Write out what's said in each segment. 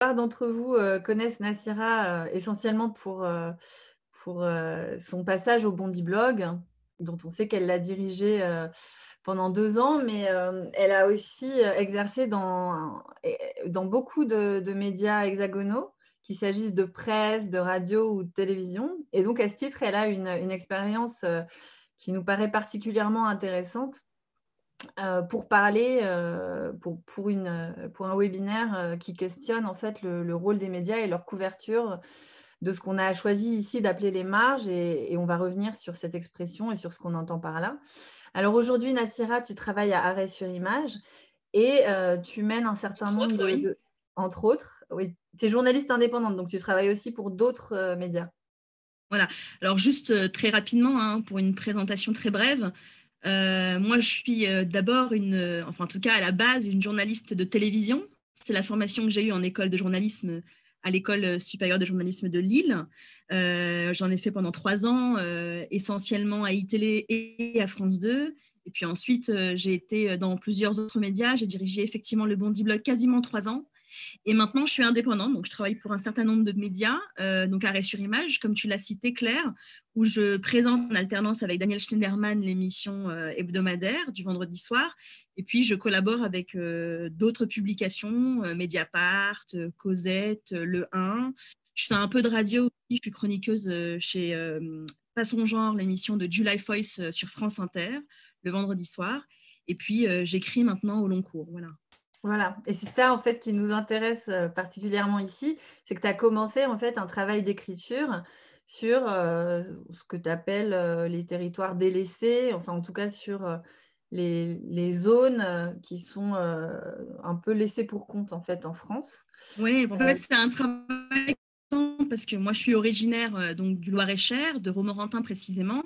plupart d'entre vous connaissent Nassira essentiellement pour son passage au Bondi Blog, dont on sait qu'elle l'a dirigé pendant 2 ans, mais elle a aussi exercé dans beaucoup de médias hexagonaux, qu'il s'agisse de presse, de radio ou de télévision. Et donc, à ce titre, elle a une expérience qui nous paraît particulièrement intéressante pour parler, pour un webinaire qui questionne en fait le rôle des médias et leur couverture de ce qu'on a choisi ici d'appeler les marges, et on va revenir sur cette expression et sur ce qu'on entend par là. Alors aujourd'hui, Nassira, tu travailles à Arrêt sur Image et tu mènes un certain Entre nombre autres, oui. entre autres, oui, tu es journaliste indépendante, donc tu travailles aussi pour d'autres médias. Voilà. Alors juste très rapidement, hein, pour une présentation très brève, moi je suis d'abord enfin en tout cas à la base, une journaliste de télévision. C'est la formation que j'ai eue en école de journalisme à l'école supérieure de journalisme de Lille. J'en ai fait pendant 3 ans, essentiellement à iTélé et à France 2. Et puis ensuite, j'ai été dans plusieurs autres médias. J'ai dirigé effectivement le Bondi Blog quasiment 3 ans. Et maintenant, je suis indépendante, donc je travaille pour un certain nombre de médias, donc Arrêt sur Image, comme tu l'as cité, Claire, où je présente en alternance avec Daniel Schneiderman l'émission hebdomadaire du vendredi soir. Et puis, je collabore avec d'autres publications, Mediapart, Cosette, Le 1. Je fais un peu de radio aussi, je suis chroniqueuse chez Pas son genre, l'émission de July Foyce sur France Inter, le vendredi soir. Et puis, j'écris maintenant au long cours, voilà. Voilà, et c'est ça en fait qui nous intéresse particulièrement ici, c'est que tu as commencé en fait un travail d'écriture sur ce que tu appelles les territoires délaissés, enfin en tout cas sur les zones qui sont un peu laissées pour compte en fait en France. Oui, en fait, c'est un travail parce que moi, je suis originaire donc du Loir-et-Cher, de Romorantin précisément,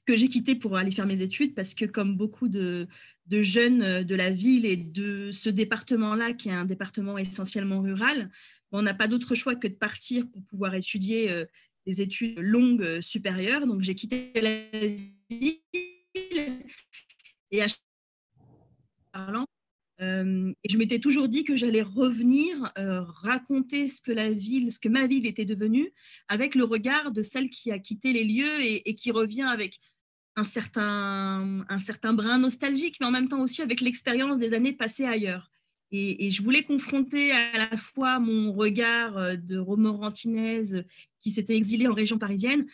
que j'ai quitté pour aller faire mes études parce que, comme beaucoup de jeunes de la ville et de ce département-là, qui est un département essentiellement rural, on n'a pas d'autre choix que de partir pour pouvoir étudier des études longues supérieures. Donc, j'ai quitté la ville et à parlant. Et je m'étais toujours dit que j'allais revenir raconter ce que ma ville était devenue, avec le regard de celle qui a quitté les lieux et qui revient avec un certain brin nostalgique, mais en même temps aussi avec l'expérience des années passées ailleurs. Et je voulais confronter à la fois mon regard de romorantinaise qui s'était exilée en région parisienne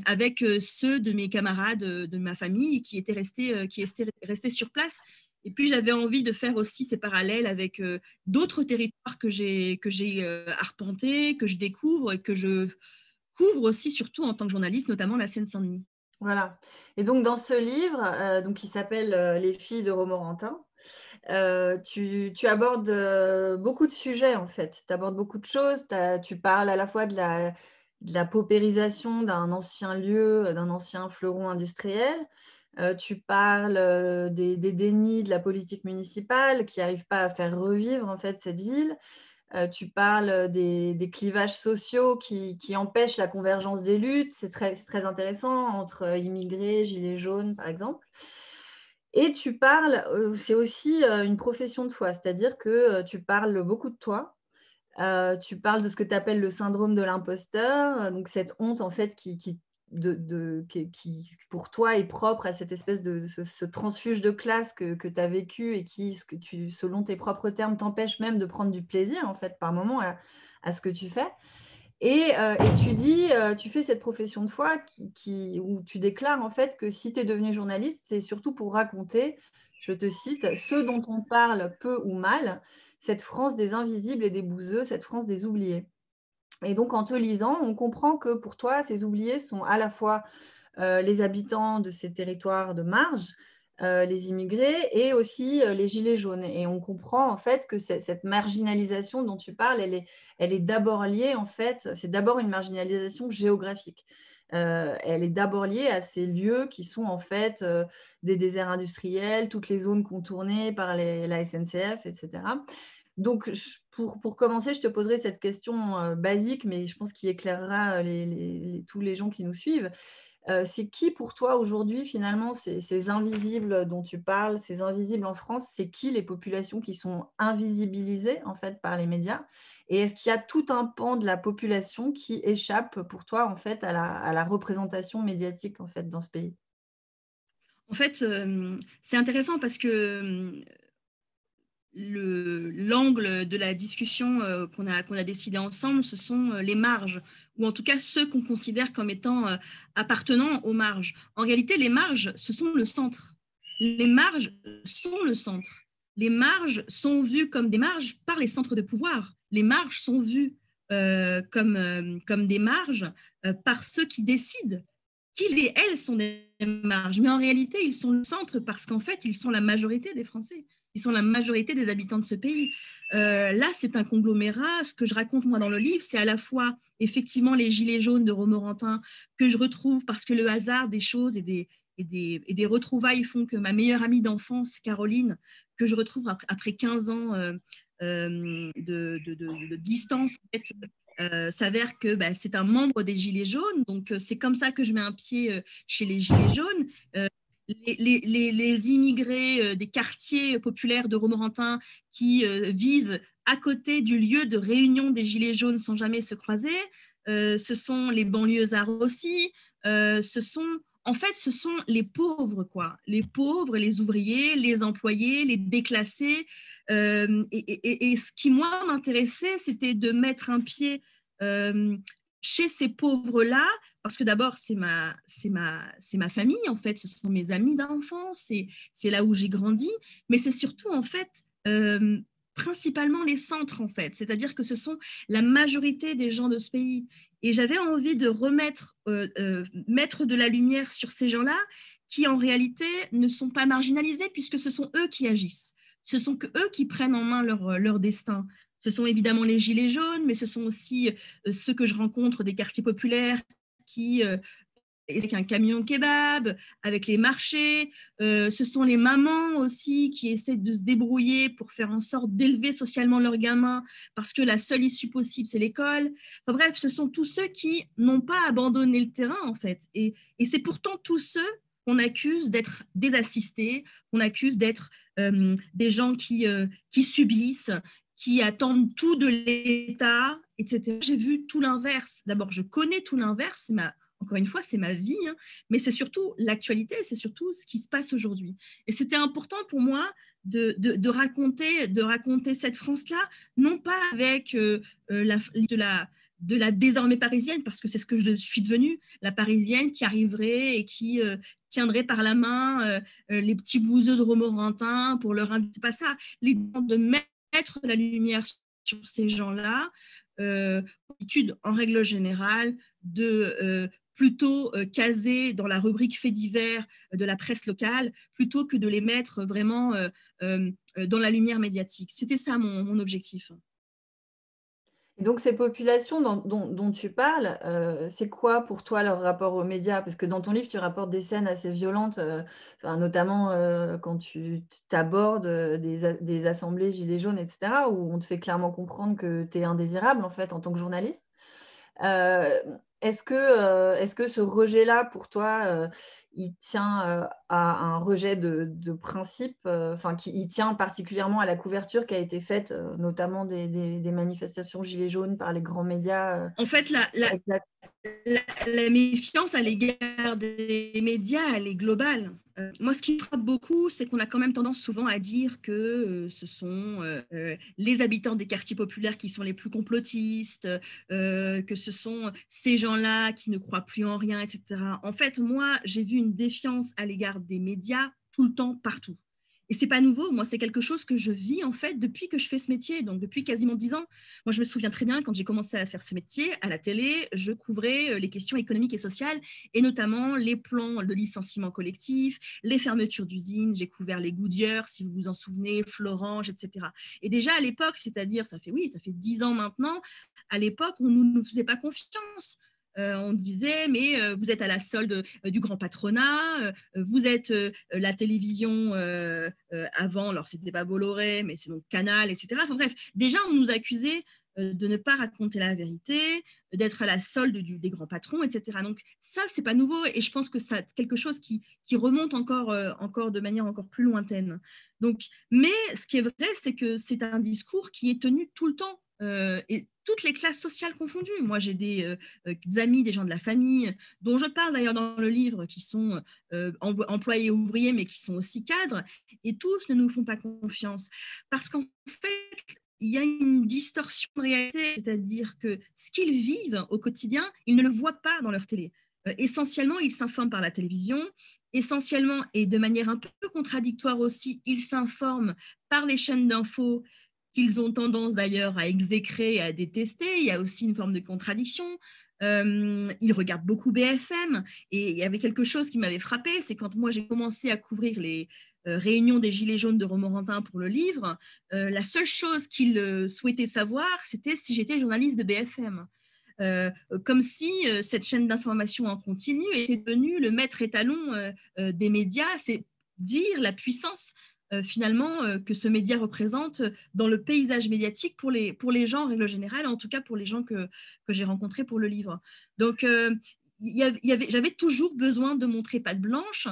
avec ceux de mes camarades de ma famille qui étaient restés sur place. Et puis, j'avais envie de faire aussi ces parallèles avec d'autres territoires que j'ai arpentés, que je découvre et que je couvre aussi, surtout en tant que journaliste, notamment la Seine-Saint-Denis. Voilà, et donc dans ce livre donc qui s'appelle Les filles de Romorantin, tu abordes beaucoup de sujets en fait. Tu abordes beaucoup de choses. Tu parles à la fois de la paupérisation d'un ancien lieu, d'un ancien fleuron industriel. Tu parles des dénis de la politique municipale qui n'arrivent pas à faire revivre en fait cette ville. Tu parles des clivages sociaux qui empêchent la convergence des luttes. C'est très intéressant entre immigrés, gilets jaunes par exemple. Et tu parles, c'est aussi une profession de foi, c'est-à-dire que tu parles beaucoup de toi. Tu parles de ce que tu appelles le syndrome de l'imposteur, donc cette honte en fait qui pour toi est propre à cette espèce de ce transfuge de classe que tu as vécu et qui, ce que tu, selon tes propres termes, t'empêche même de prendre du plaisir en fait par moment à ce que tu fais. Et tu dis, tu fais cette profession de foi où tu déclares en fait que si tu es devenu journaliste, c'est surtout pour raconter, je te cite, ce dont on parle peu ou mal, cette France des invisibles et des bouseux, cette France des oubliés. Et donc, en te lisant, on comprend que pour toi, ces oubliés sont à la fois les habitants de ces territoires de marge, les immigrés et aussi les gilets jaunes. Et on comprend en fait que cette marginalisation dont tu parles, elle est d'abord liée en fait, c'est d'abord une marginalisation géographique. Elle est d'abord liée à ces lieux qui sont en fait des déserts industriels, toutes les zones contournées par la SNCF, etc. Donc, pour commencer, je te poserai cette question basique, mais je pense qu'il éclairera tous les gens qui nous suivent. C'est qui pour toi aujourd'hui finalement ces invisibles dont tu parles, ces invisibles en France, c'est qui les populations qui sont invisibilisées en fait par les médias? Et est-ce qu'il y a tout un pan de la population qui échappe pour toi en fait à la représentation médiatique en fait dans ce pays? En fait, c'est intéressant parce que l'angle de la discussion qu'on a décidé ensemble, ce sont les marges, ou en tout cas ceux qu'on considère comme étant appartenant aux marges. En réalité, les marges, ce sont le centre. Les marges sont le centre. Les marges sont vues comme des marges par les centres de pouvoir. Les marges sont vues comme des marges par ceux qui décident qu'ils et elles sont des marges. Mais en réalité, ils sont le centre parce qu'en fait, ils sont la majorité des Français. Ils sont la majorité des habitants de ce pays. Là, c'est un conglomérat. Ce que je raconte, moi, dans le livre, c'est à la fois, effectivement, les gilets jaunes de Romorantin que je retrouve parce que le hasard des choses et des retrouvailles font que ma meilleure amie d'enfance, Caroline, que je retrouve après 15 ans de distance, en fait, s'avère que c'est un membre des Gilets jaunes. Donc, c'est comme ça que je mets un pied chez les Gilets jaunes. Les immigrés des quartiers populaires de Romorantin qui vivent à côté du lieu de réunion des Gilets jaunes sans jamais se croiser. Ce sont les banlieusards aussi. En fait, ce sont les pauvres, quoi. Les pauvres, les ouvriers, les employés, les déclassés. Et ce qui, moi, m'intéressait, c'était de mettre un pied chez ces pauvres-là, parce que d'abord, c'est ma famille, en fait, ce sont mes amis d'enfance, c'est là où j'ai grandi, mais c'est surtout, en fait, principalement les centres, en fait, c'est-à-dire que ce sont la majorité des gens de ce pays. Et j'avais envie de mettre de la lumière sur ces gens-là qui, en réalité, ne sont pas marginalisés, puisque ce sont eux qui agissent. Ce sont que eux qui prennent en main leur destin. Ce sont évidemment les gilets jaunes, mais ce sont aussi ceux que je rencontre des quartiers populaires qui avec un camion kebab, avec les marchés. Ce sont les mamans aussi qui essaient de se débrouiller pour faire en sorte d'élever socialement leurs gamins parce que la seule issue possible, c'est l'école. Enfin, bref, ce sont tous ceux qui n'ont pas abandonné le terrain, en fait. Et c'est pourtant tous ceux qu'on accuse d'être désassistés, qu'on accuse d'être des gens qui subissent, qui attendent tout de l'État, etc. J'ai vu tout l'inverse. D'abord, je connais tout l'inverse, encore une fois, c'est ma vie, hein, mais c'est surtout l'actualité, c'est surtout ce qui se passe aujourd'hui. Et c'était important pour moi de raconter cette France-là, non pas avec de la désormais parisienne, parce que c'est ce que je suis devenue, la parisienne qui arriverait et qui tiendrait par la main les petits bouseux de Romorantin pour leur indiquer. C'est pas ça. L'idée de mettre la lumière sur ces gens-là, habitude en règle générale de plutôt caser dans la rubrique faits divers de la presse locale, plutôt que de les mettre vraiment dans la lumière médiatique. C'était ça mon objectif. Et donc ces populations dont tu parles, c'est quoi pour toi leur rapport aux médias? Parce que dans ton livre, tu rapportes des scènes assez violentes, enfin notamment, quand tu abordes, des assemblées gilets jaunes et cetera, où on te fait clairement comprendre que tu es indésirable en fait en tant que journaliste. Heu, est-ce que ce rejet-là pour toi, il tient, à un rejet de principe, enfin qui il tient particulièrement à la couverture qui a été faite, notamment des manifestations gilets jaunes par les grands médias, En fait, exact. la méfiance à l'égard des médias, elle est globale. Moi, ce qui me frappe beaucoup, c'est qu'on a quand même tendance souvent à dire que ce sont les habitants des quartiers populaires qui sont les plus complotistes, que ce sont ces gens-là qui ne croient plus en rien, etc. En fait, moi, j'ai vu une défiance à l'égard des médias tout le temps, partout. Et c'est pas nouveau. Moi, c'est quelque chose que je vis en fait depuis que je fais ce métier, donc depuis quasiment 10 ans. Moi, je me souviens très bien quand j'ai commencé à faire ce métier à la télé, je couvrais les questions économiques et sociales, et notamment les plans de licenciement collectif, les fermetures d'usines. J'ai couvert les Goodyear, si vous vous en souvenez, Florange, etc. Et déjà à l'époque, c'est-à-dire ça fait 10 ans maintenant. À l'époque, on ne nous faisait pas confiance. On disait, mais vous êtes à la solde du grand patronat, vous êtes la télévision avant, alors c'était pas Bolloré, mais c'est donc Canal, etc. Enfin bref, déjà on nous accusait de ne pas raconter la vérité, d'être à la solde des grands patrons, etc. Donc ça, c'est pas nouveau et je pense que c'est quelque chose qui remonte encore de manière encore plus lointaine. Donc, mais ce qui est vrai, c'est que c'est un discours qui est tenu tout le temps et toutes les classes sociales confondues. Moi, j'ai des amis, des gens de la famille, dont je parle d'ailleurs dans le livre, qui sont employés ouvriers, mais qui sont aussi cadres, et tous ne nous font pas confiance. Parce qu'en fait, il y a une distorsion de réalité, c'est-à-dire que ce qu'ils vivent au quotidien, ils ne le voient pas dans leur télé. Essentiellement, ils s'informent par la télévision, essentiellement, et de manière un peu contradictoire aussi, ils s'informent par les chaînes d'infos qu'ils ont tendance d'ailleurs à exécrer et à détester. Il y a aussi une forme de contradiction. Ils regardent beaucoup BFM et il y avait quelque chose qui m'avait frappé, c'est quand moi j'ai commencé à couvrir les réunions des Gilets jaunes de Romorantin pour le livre, la seule chose qu'ils souhaitaient savoir, c'était si j'étais journaliste de BFM. Comme si cette chaîne d'information en continu était devenue le maître étalon des médias, c'est dire la puissance finalement que ce média représente dans le paysage médiatique pour les gens en règle générale, en tout cas pour les gens que j'ai rencontrés pour le livre. Donc, j'avais toujours besoin de montrer patte blanche.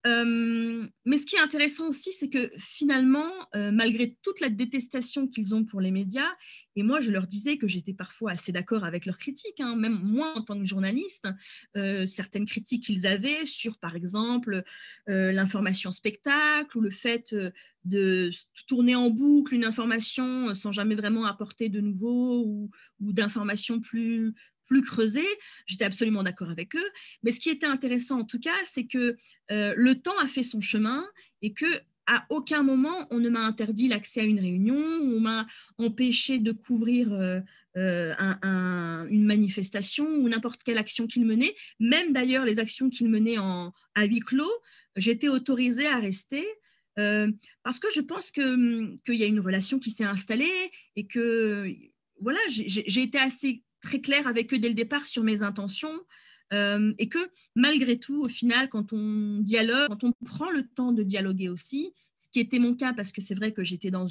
Mais ce qui est intéressant aussi, c'est que finalement, malgré toute la détestation qu'ils ont pour les médias, et moi je leur disais que j'étais parfois assez d'accord avec leurs critiques, hein, même moi en tant que journaliste, certaines critiques qu'ils avaient sur par exemple l'information spectacle ou le fait de tourner en boucle une information sans jamais vraiment apporter de nouveau ou d'informations plus creusées, j'étais absolument d'accord avec eux. Mais ce qui était intéressant en tout cas, c'est que le temps a fait son chemin et que à aucun moment on ne m'a interdit l'accès à une réunion, ou on m'a empêché de couvrir une manifestation ou n'importe quelle action qu'il menait. Même d'ailleurs les actions qu'il menait à huis clos, j'étais autorisée à rester. Parce que je pense qu'il y a une relation qui s'est installée et que voilà, j'ai été assez très claire avec eux dès le départ sur mes intentions. Et que malgré tout, au final, quand on dialogue, quand on prend le temps de dialoguer aussi, ce qui était mon cas parce que c'est vrai que j'étais dans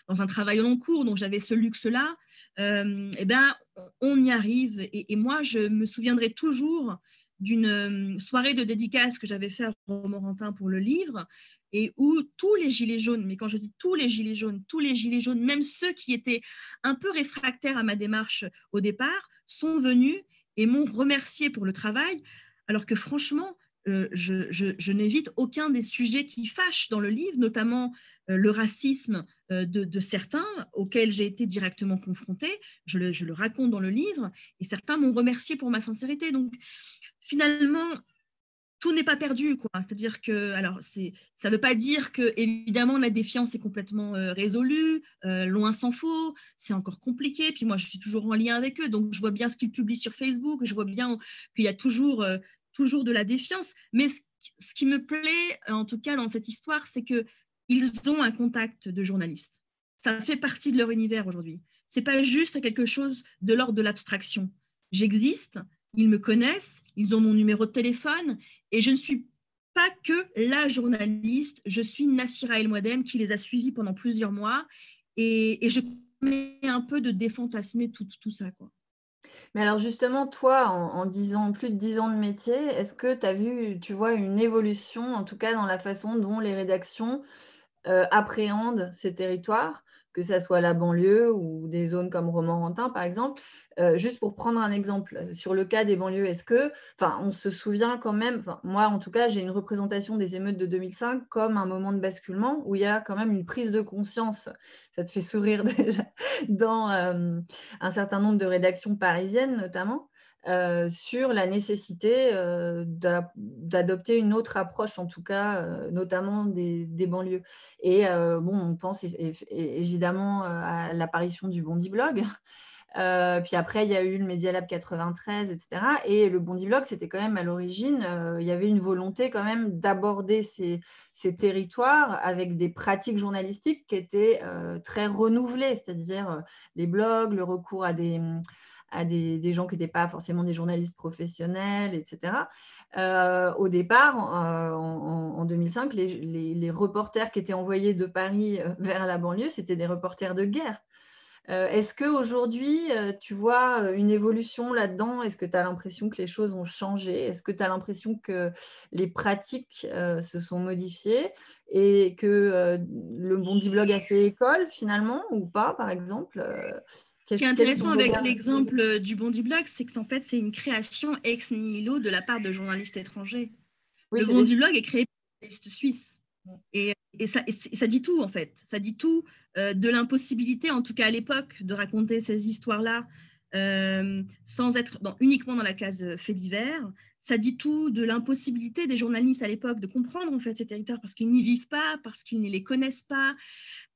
un travail au long cours, donc j'avais ce luxe-là, et ben, on y arrive. Et moi, je me souviendrai toujours d'une soirée de dédicace que j'avais fait à Romorantin pour le livre, et où tous les gilets jaunes, mais quand je dis tous les gilets jaunes, même ceux qui étaient un peu réfractaires à ma démarche au départ, sont venus et m'ont remercié pour le travail, alors que franchement, je n'évite aucun des sujets qui fâchent dans le livre, notamment le racisme de certains auxquels j'ai été directement confrontée. Je le raconte dans le livre, et certains m'ont remercié pour ma sincérité. Donc, finalement, tout n'est pas perdu, quoi. C'est-à-dire que, alors, ça ne veut pas dire que, évidemment, la défiance est complètement résolue, loin s'en faut, c'est encore compliqué. Puis moi, je suis toujours en lien avec eux, donc je vois bien ce qu'ils publient sur Facebook, je vois bien qu'il y a toujours de la défiance. Mais ce qui me plaît, en tout cas, dans cette histoire, c'est qu'ils ont un contact de journaliste. Ça fait partie de leur univers aujourd'hui. Ce n'est pas juste quelque chose de l'ordre de l'abstraction. J'existe, ils me connaissent, ils ont mon numéro de téléphone, et je ne suis pas que la journaliste, je suis Nassira El Mouadem qui les a suivis pendant plusieurs mois, et je mets un peu de défantasmer tout ça, quoi. Mais alors justement, toi, en 10 ans, plus de 10 ans de métier, est-ce que tu as vu, tu vois, une évolution, en tout cas dans la façon dont les rédactions appréhendent ces territoires, que ça soit la banlieue ou des zones comme Romorantin, par exemple? Juste pour prendre un exemple, sur le cas des banlieues, on se souvient quand même, moi, en tout cas, j'ai une représentation des émeutes de 2005 comme un moment de basculement où il y a quand même une prise de conscience, ça te fait sourire déjà, dans, un certain nombre de rédactions parisiennes notamment, sur la nécessité, d'adopter une autre approche, en tout cas, notamment des banlieues. Et bon, on pense évidemment à l'apparition du Bondi Blog. Puis après, il y a eu le Media Lab 93, et cetera. Et le Bondi Blog, c'était quand même à l'origine, il y avait une volonté quand même d'aborder ces territoires avec des pratiques journalistiques qui étaient très renouvelées, c'est-à-dire les blogs, le recours à des gens qui n'étaient pas forcément des journalistes professionnels, etc. Au départ, en 2005, les reporters qui étaient envoyés de Paris vers la banlieue, c'était des reporters de guerre. Est-ce qu'aujourd'hui, tu vois une évolution là-dedans? Est-ce que tu as l'impression que les choses ont changé? Est-ce que tu as l'impression que les pratiques se sont modifiées et que le Bondi Blog a fait école finalement ou pas, par exemple? Ce qui est Quel est ton intéressant avec regard? l'exemple du Bondi Blog, c'est qu'en fait, c'est une création ex nihilo de la part de journalistes étrangers. Oui, Le c'est des... Bondi Blog est créé par des journalistes suisses. Et ça dit tout, en fait. Ça dit tout de l'impossibilité, en tout cas à l'époque, de raconter ces histoires-là sans être uniquement dans la case faits divers. Ça dit tout de l'impossibilité des journalistes à l'époque de comprendre en fait ces territoires parce qu'ils n'y vivent pas, parce qu'ils ne les connaissent pas,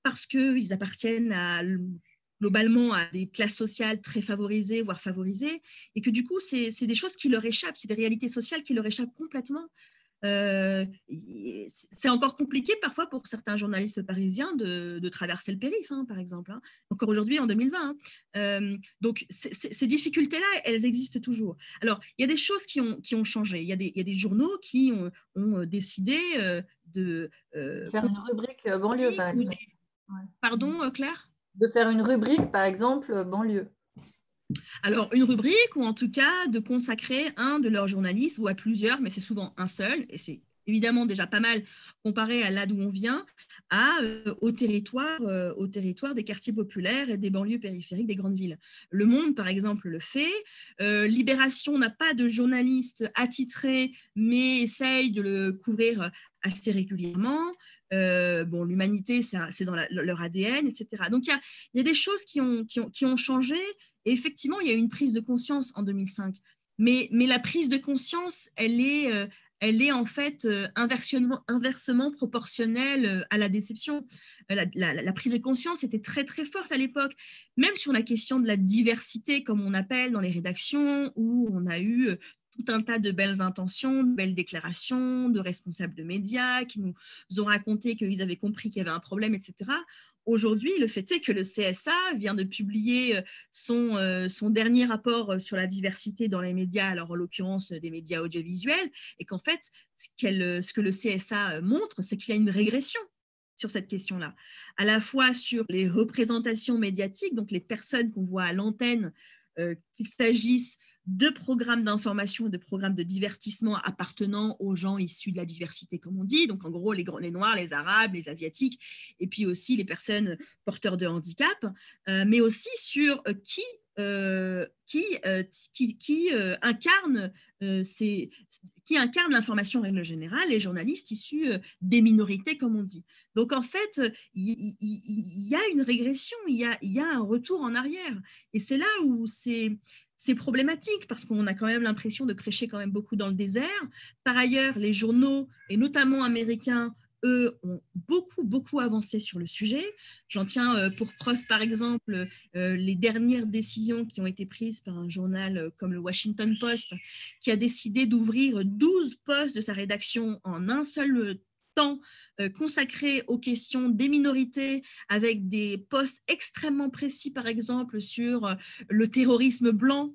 parce qu'ils appartiennent globalement à des classes sociales très favorisées, voire favorisées, et que du coup, c'est des choses qui leur échappent, c'est des réalités sociales qui leur échappent complètement. C'est encore compliqué parfois pour certains journalistes parisiens de traverser le périph', par exemple, encore aujourd'hui en 2020. Donc, ces difficultés-là, elles existent toujours. Alors, il y a des choses qui ont changé. Il y a des journaux qui ont décidé de faire une rubrique banlieue, par exemple. Pardon, Claire? De faire une rubrique, par exemple, banlieue. Alors, une rubrique ou en tout cas de consacrer un de leurs journalistes ou à plusieurs, mais c'est souvent un seul, et c'est évidemment déjà pas mal comparé à là d'où on vient, au territoire des quartiers populaires et des banlieues périphériques des grandes villes. Le Monde, par exemple, le fait. Libération n'a pas de journaliste attitré, mais essaye de le couvrir assez régulièrement. L'Humanité, c'est dans leur ADN, etc. Donc, il y a des choses qui ont changé. Et effectivement, il y a eu une prise de conscience en 2005. Mais la prise de conscience, elle est en fait inversement proportionnelle à la déception. La prise de conscience était très, très forte à l'époque, même sur la question de la diversité, comme on appelle dans les rédactions, où on a eu tout un tas de belles intentions, de belles déclarations de responsables de médias qui nous ont raconté qu'ils avaient compris qu'il y avait un problème, etc. Aujourd'hui, le fait est que le CSA vient de publier son dernier rapport sur la diversité dans les médias, alors en l'occurrence des médias audiovisuels, et qu'en fait, ce que le CSA montre, c'est qu'il y a une régression sur cette question-là, à la fois sur les représentations médiatiques, donc les personnes qu'on voit à l'antenne, qu'il s'agisse de programmes d'information et de programmes de divertissement appartenant aux gens issus de la diversité, comme on dit, donc en gros les Noirs, les Arabes, les Asiatiques, et puis aussi les personnes porteurs de handicap, mais aussi sur qui incarne l'information en règle générale, les journalistes issus des minorités, comme on dit. Donc, en fait, il y a une régression, il y a un retour en arrière. Et c'est là où c'est problématique parce qu'on a quand même l'impression de prêcher quand même beaucoup dans le désert. Par ailleurs, les journaux, et notamment américains, eux, ont beaucoup avancé sur le sujet. J'en tiens pour preuve, par exemple, les dernières décisions qui ont été prises par un journal comme le Washington Post, qui a décidé d'ouvrir 12 postes de sa rédaction en un seul temps consacré aux questions des minorités, avec des postes extrêmement précis, par exemple, sur le terrorisme blanc,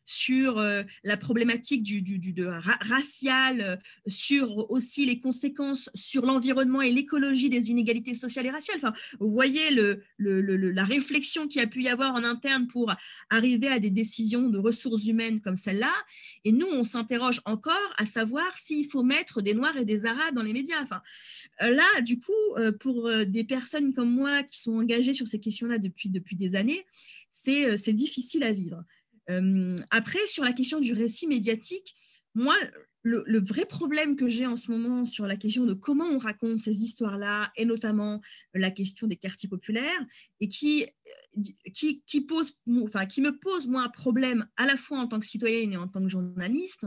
sur la problématique raciale, sur aussi les conséquences sur l'environnement et l'écologie des inégalités sociales et raciales. Enfin, vous voyez la réflexion qu'il y a pu y avoir en interne pour arriver à des décisions de ressources humaines comme celle-là. Et nous, on s'interroge encore à savoir s'il faut mettre des Noirs et des Arabes dans les médias. Enfin, là, du coup, pour des personnes comme moi qui sont engagées sur ces questions-là depuis des années, c'est difficile à vivre. Après, sur la question du récit médiatique, moi, le vrai problème que j'ai en ce moment sur la question de comment on raconte ces histoires-là, et notamment la question des quartiers populaires, et qui me pose, moi, un problème à la fois en tant que citoyenne et en tant que journaliste,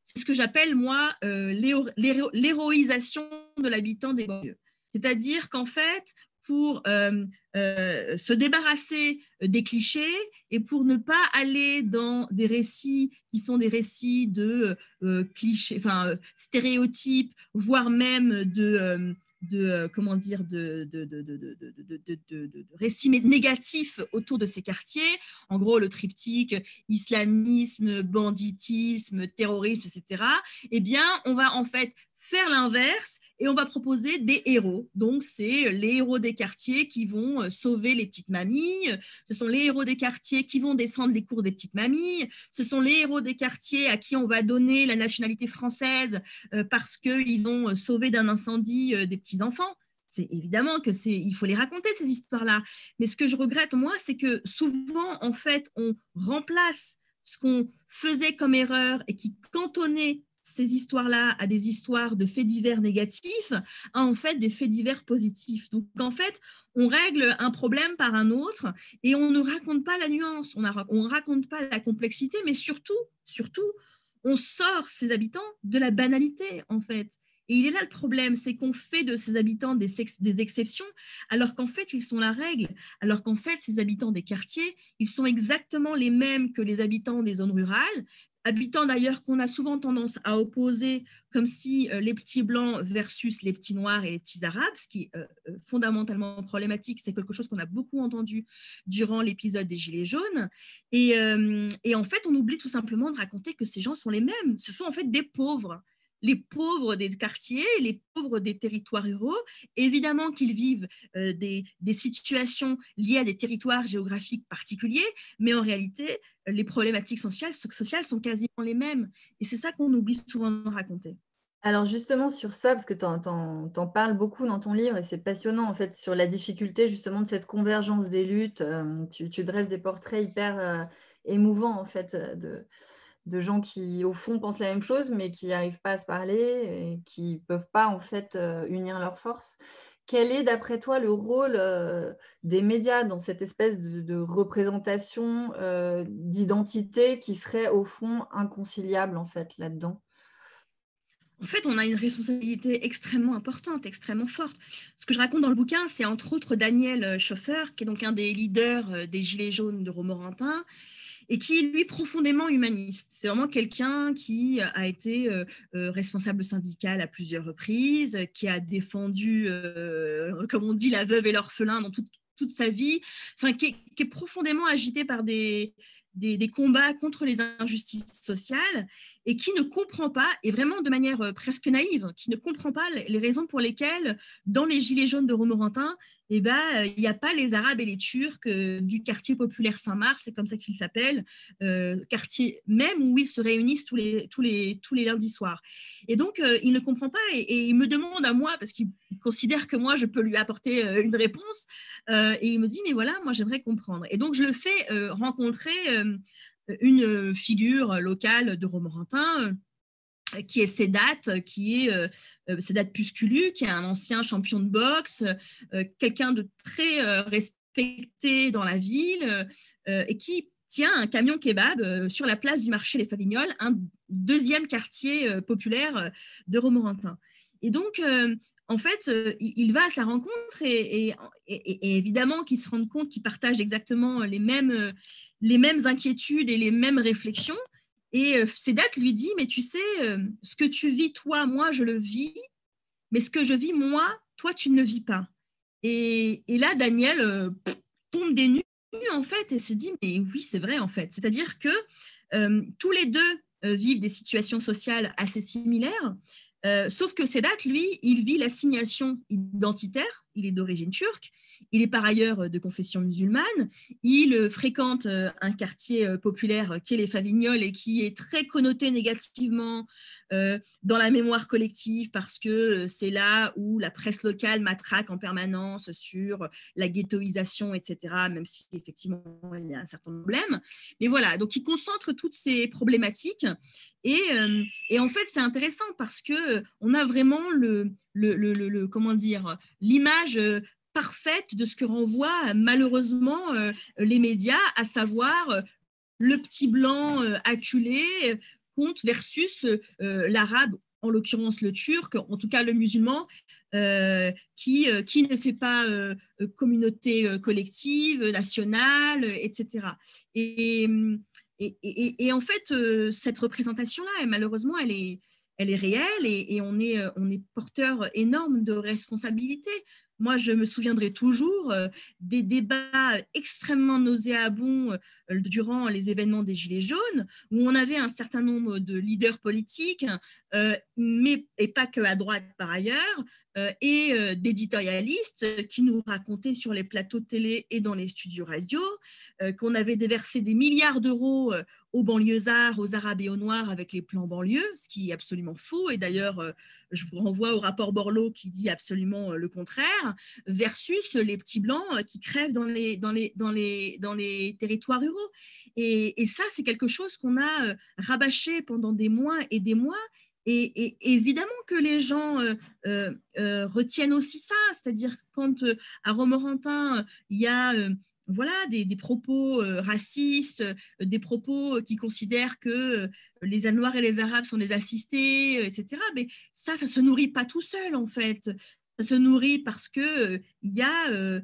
c'est ce que j'appelle, moi, l'héroïsation de l'habitant des banlieues. C'est-à-dire qu'en fait, pour se débarrasser des clichés et pour ne pas aller dans des récits qui sont des récits de clichés, stéréotypes, voire même de récits négatifs autour de ces quartiers. En gros, le triptyque islamisme, banditisme, terrorisme, etc. Eh bien, on va en fait faire l'inverse et on va proposer des héros. Donc, c'est les héros des quartiers qui vont sauver les petites mamies. Ce sont les héros des quartiers qui vont descendre les cours des petites mamies. Ce sont les héros des quartiers à qui on va donner la nationalité française parce qu'ils ont sauvé d'un incendie des petits-enfants. C'est évidemment que il faut les raconter, ces histoires-là. Mais ce que je regrette, moi, c'est que souvent, en fait, on remplace ce qu'on faisait comme erreur et qui cantonnait ces histoires-là à des histoires de faits divers négatifs, à en fait des faits divers positifs. Donc, en fait, on règle un problème par un autre et on ne raconte pas la nuance, on ne raconte pas la complexité, mais surtout, on sort ces habitants de la banalité, en fait. Et il est là le problème, c'est qu'on fait de ces habitants des exceptions, alors qu'en fait, ils sont la règle, alors qu'en fait, ces habitants des quartiers, ils sont exactement les mêmes que les habitants des zones rurales, habitants d'ailleurs qu'on a souvent tendance à opposer comme si les petits blancs versus les petits noirs et les petits arabes, ce qui est fondamentalement problématique, c'est quelque chose qu'on a beaucoup entendu durant l'épisode des Gilets jaunes. Et en fait, on oublie tout simplement de raconter que ces gens sont les mêmes. Ce sont en fait des pauvres. Les pauvres des quartiers, les pauvres des territoires ruraux, évidemment qu'ils vivent des situations liées à des territoires géographiques particuliers, mais en réalité, les problématiques sociales sont quasiment les mêmes. Et c'est ça qu'on oublie souvent de raconter. Alors justement sur ça, parce que tu en parles beaucoup dans ton livre et c'est passionnant en fait sur la difficulté justement de cette convergence des luttes. Tu dresses des portraits hyper émouvants en fait de gens qui, au fond, pensent la même chose, mais qui n'arrivent pas à se parler et qui ne peuvent pas, en fait, unir leurs forces. Quel est, d'après toi, le rôle des médias dans cette espèce de représentation d'identité qui serait, au fond, inconciliable, en fait, là-dedans? En fait, on a une responsabilité extrêmement importante, extrêmement forte. Ce que je raconte dans le bouquin, c'est entre autres Daniel Schoffer, qui est donc un des leaders des Gilets jaunes de Romorantin, et qui est, lui, profondément humaniste. C'est vraiment quelqu'un qui a été responsable syndical à plusieurs reprises, qui a défendu, comme on dit, la veuve et l'orphelin dans toute sa vie, enfin, qui est profondément agité par des combats contre les injustices sociales et qui ne comprend pas, et vraiment de manière presque naïve, qui ne comprend pas les raisons pour lesquelles, dans les Gilets jaunes de Romorantin, il n'y a pas les Arabes et les Turcs du quartier populaire Saint-Marc, c'est comme ça qu'il s'appelle, quartier même où ils se réunissent tous les lundis soirs. Et donc, il ne comprend pas et il me demande à moi, parce qu'il considère que moi, je peux lui apporter une réponse, et il me dit, mais voilà, moi, j'aimerais comprendre. Et donc, je le fais rencontrer une figure locale de Romorantin, qui est Sedat, qui est Sedat Pusculu, qui est un ancien champion de boxe, quelqu'un de très respecté dans la ville, et qui tient un camion kebab sur la place du marché Les Favignoles, un deuxième quartier populaire de Romorantin. Et donc, en fait, il va à sa rencontre et évidemment qu'il se rende compte qu'il partage exactement les mêmes inquiétudes et les mêmes réflexions. Et Sedat lui dit, mais tu sais, ce que tu vis, toi, moi, je le vis, mais ce que je vis, moi, toi, tu ne le vis pas. Et là, Daniel tombe des nues, en fait, et se dit, mais oui, c'est vrai, en fait. C'est-à-dire que tous les deux vivent des situations sociales assez similaires, sauf que Sedat, lui, il vit l'assignation identitaire, il est d'origine turque, il est par ailleurs de confession musulmane, il fréquente un quartier populaire qui est les Favignoles et qui est très connoté négativement dans la mémoire collective parce que c'est là où la presse locale matraque en permanence sur la ghettoisation, etc., même si effectivement il y a un certain problème. Mais voilà, donc il concentre toutes ces problématiques et en fait, c'est intéressant parce qu'on a vraiment comment dire, l'image parfaite de ce que renvoient malheureusement les médias, à savoir le petit blanc acculé contre versus l'arabe, en l'occurrence le turc, en tout cas le musulman, qui ne fait pas communauté collective, nationale, etc. Et en fait, cette représentation-là, malheureusement, elle est réelle et on est porteur énorme de responsabilités. moi, je me souviendrai toujours des débats extrêmement nauséabonds durant les événements des Gilets jaunes, où on avait un certain nombre de leaders politiques, et pas que à droite par ailleurs, et d'éditorialistes qui nous racontaient sur les plateaux de télé et dans les studios radio qu'on avait déversé des milliards d'euros aux banlieusards, aux Arabes et aux Noirs avec les plans banlieue, ce qui est absolument faux. Et d'ailleurs, je vous renvoie au rapport Borloo qui dit absolument le contraire, versus les petits blancs qui crèvent dans les territoires ruraux. Et ça, c'est quelque chose qu'on a rabâché pendant des mois et des mois. Et évidemment que les gens retiennent aussi ça, c'est-à-dire quand à Romorantin, il y a voilà, des propos racistes, des propos qui considèrent que les Noirs et les Arabes sont des assistés, etc. Mais ça ne se nourrit pas tout seul, en fait. Ça se nourrit parce qu'il y a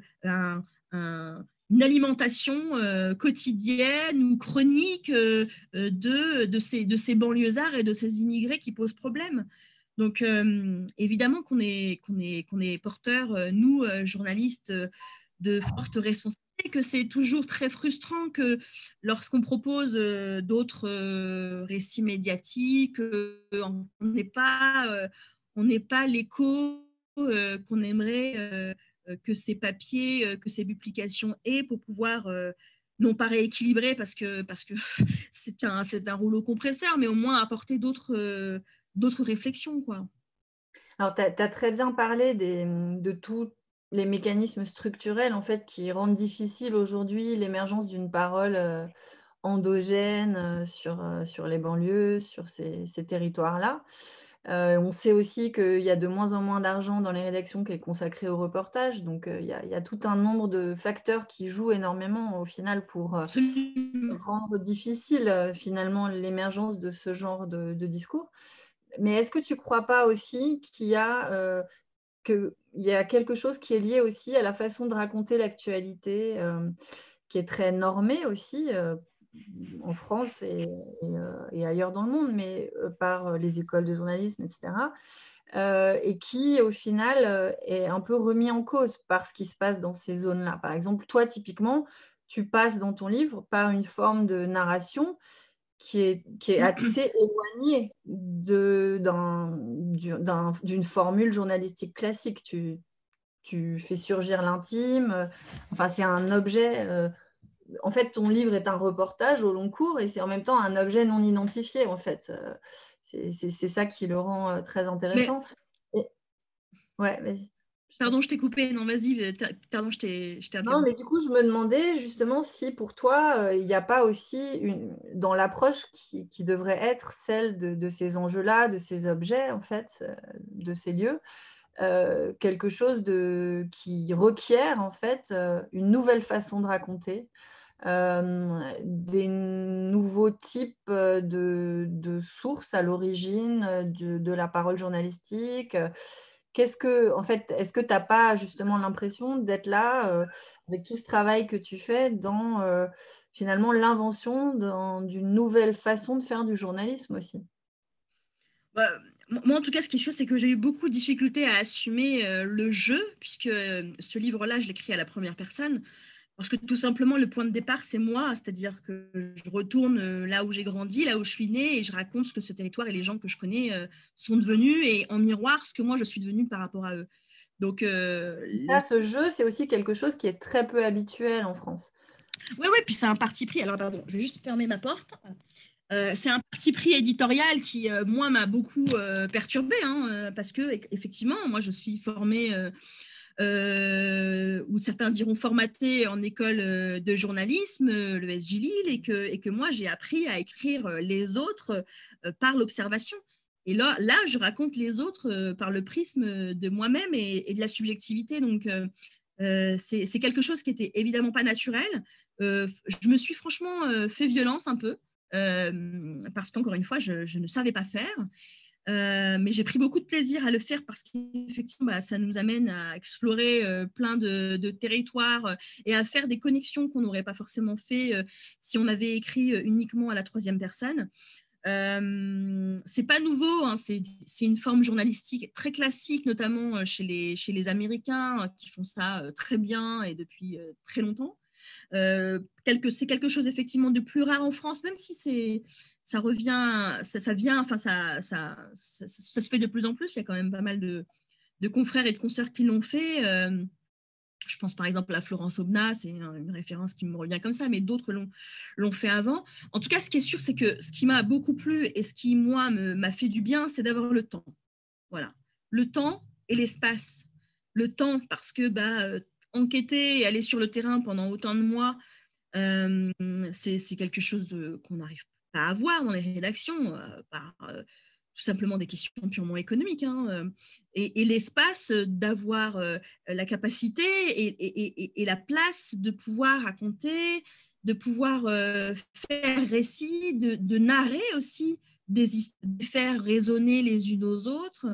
une alimentation quotidienne ou chronique de ces banlieusards et de ces immigrés qui posent problème. Donc, évidemment qu'on est porteurs, nous, journalistes, de fortes responsabilités, que c'est toujours très frustrant que lorsqu'on propose d'autres récits médiatiques, on n'ait pas l'écho qu'on aimerait que ces papiers, que ces publications aient pour pouvoir non pas rééquilibrer parce que c'est un rouleau compresseur, mais au moins apporter d'autres réflexions, quoi. Alors, tu as très bien parlé de tous les mécanismes structurels en fait, qui rendent difficile aujourd'hui l'émergence d'une parole endogène sur les banlieues, sur ces territoires-là. On sait aussi qu'il y a de moins en moins d'argent dans les rédactions qui est consacré au reportage. Donc, il y a tout un nombre de facteurs qui jouent énormément au final pour Absolument. rendre difficile finalement l'émergence de ce genre de discours. Mais est-ce que tu ne crois pas aussi qu'il y a quelque chose qui est lié aussi à la façon de raconter l'actualité, qui est très normée aussi, en France et ailleurs dans le monde, mais par les écoles de journalisme, et cetera, et qui, au final, est un peu remis en cause par ce qui se passe dans ces zones-là. Par exemple, toi, typiquement, tu passes dans ton livre par une forme de narration qui est assez éloignée d'une formule journalistique classique. Tu fais surgir l'intime, enfin, c'est un objet. En fait, ton livre est un reportage au long cours et c'est en même temps un objet non identifié, en fait. C'est ça qui le rend très Mais, intéressant. Et, ouais, vas-y. pardon, je t'ai coupé. Non, vas-y, pardon, je t'ai Non, mais interrompu. du coup, je me demandais justement si pour toi, il n'y a pas aussi dans l'approche qui devrait être celle de ces enjeux-là, de ces objets, en fait, de ces lieux, quelque chose qui requiert, en fait, une nouvelle façon de raconter, des nouveaux types de sources à l'origine de la parole journalistique. En fait, est-ce que tu n'as pas justement l'impression d'être là, avec tout ce travail que tu fais dans, finalement l'invention d'une nouvelle façon de faire du journalisme aussi? Bah, moi, en tout cas, ce qui est sûr, c'est que j'ai eu beaucoup de difficultés à assumer le jeu, puisque ce livre-là, je l'écris à la première personne, parce que tout simplement, le point de départ, c'est moi, c'est-à-dire que je retourne là où j'ai grandi, là où je suis née, et je raconte ce que ce territoire et les gens que je connais sont devenus, et en miroir, ce que moi, je suis devenue par rapport à eux. Donc, Ça, ce jeu, c'est aussi quelque chose qui est très peu habituel en France. oui, puis c'est un parti pris. Alors, pardon, je vais juste fermer ma porte. C'est un parti pris éditorial qui, moi, m'a beaucoup perturbée, hein, parce que, effectivement, moi, je suis formée, ou certains diront formatée en école de journalisme, le SJ Lille, et que moi, j'ai appris à écrire les autres par l'observation. Et là, je raconte les autres par le prisme de moi-même et de la subjectivité. Donc, c'est quelque chose qui était évidemment pas naturel. Je me suis franchement fait violence un peu. Parce qu'encore une fois, je ne savais pas faire. Mais j'ai pris beaucoup de plaisir à le faire parce qu'effectivement, ça nous amène à explorer plein de territoires et à faire des connexions qu'on n'aurait pas forcément fait si on avait écrit uniquement à la troisième personne. C'est pas nouveau, hein, c'est une forme journalistique très classique, notamment chez les Américains qui font ça très bien et depuis très longtemps. C'est quelque chose effectivement de plus rare en France, même si ça revient, ça vient, enfin ça se fait de plus en plus. Il y a quand même pas mal de confrères et de consoeurs qui l'ont fait. Je pense par exemple à Florence Aubenas, c'est une référence qui me revient comme ça, mais d'autres l'ont fait avant. En tout cas, ce qui est sûr, c'est que ce qui m'a beaucoup plu et ce qui, moi, m'a fait du bien, c'est d'avoir le temps. Voilà. Le temps et l'espace. Le temps, parce que enquêter et aller sur le terrain pendant autant de mois, c'est quelque chose qu'on n'arrive pas à avoir dans les rédactions, par tout simplement des questions purement économiques, hein, et l'espace d'avoir la capacité et la place de pouvoir raconter, de pouvoir faire récit, de narrer aussi, de faire résonner les unes aux autres,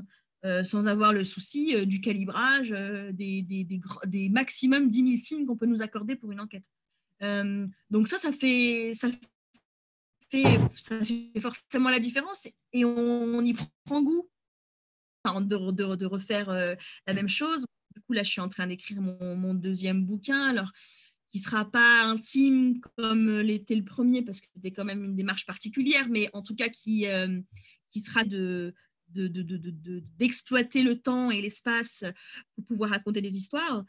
sans avoir le souci du calibrage des maximum 10 000 signes qu'on peut nous accorder pour une enquête. Donc ça fait forcément la différence et on y prend goût de refaire la même chose. Du coup, là, je suis en train d'écrire mon deuxième bouquin, alors qui ne sera pas intime comme l'était le premier, parce que c'était quand même une démarche particulière, mais en tout cas qui sera d'exploiter le temps et l'espace pour pouvoir raconter des histoires.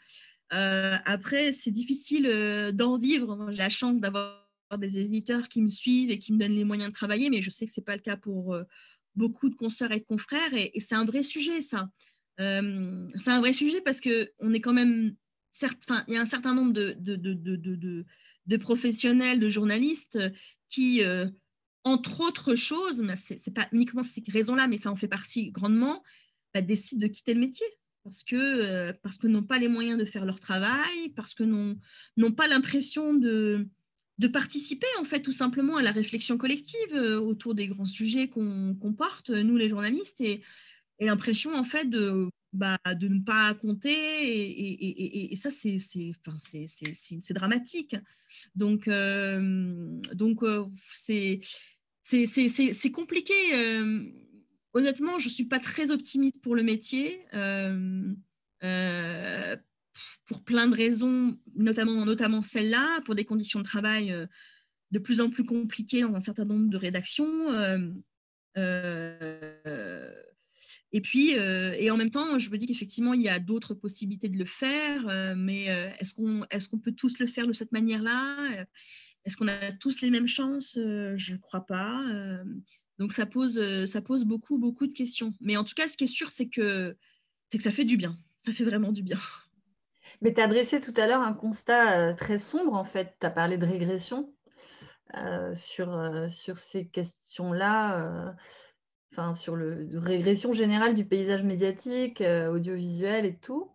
Après, c'est difficile d'en vivre. J'ai la chance d'avoir des éditeurs qui me suivent et qui me donnent les moyens de travailler, mais je sais que ce n'est pas le cas pour beaucoup de consoeurs et de confrères, et c'est un vrai sujet, ça. C'est un vrai sujet parce qu'on est quand même, il y a un certain nombre de professionnels, de journalistes qui, entre autres choses, mais ce n'est pas uniquement ces raisons-là, mais ça en fait partie grandement, décident de quitter le métier parce que n'ont pas les moyens de faire leur travail, parce que n'ont pas l'impression de participer, en fait, tout simplement à la réflexion collective autour des grands sujets qu'on porte, nous, les journalistes, et l'impression, en fait, de ne pas compter, et ça, c'est dramatique. Donc c'est compliqué. Honnêtement, je ne suis pas très optimiste pour le métier, pour plein de raisons, notamment celle-là, pour des conditions de travail de plus en plus compliquées dans un certain nombre de rédactions. Et puis, et en même temps, je me dis qu'effectivement, il y a d'autres possibilités de le faire, mais est-ce qu'on peut tous le faire de cette manière-là? Est-ce qu'on a tous les mêmes chances? Je ne crois pas. Donc, ça pose beaucoup, beaucoup de questions. Mais en tout cas, ce qui est sûr, c'est que ça fait du bien. Ça fait vraiment du bien. Mais tu as dressé tout à l'heure un constat très sombre, en fait. Tu as parlé de régression sur ces questions-là, sur de régression générale du paysage médiatique, audiovisuel et tout.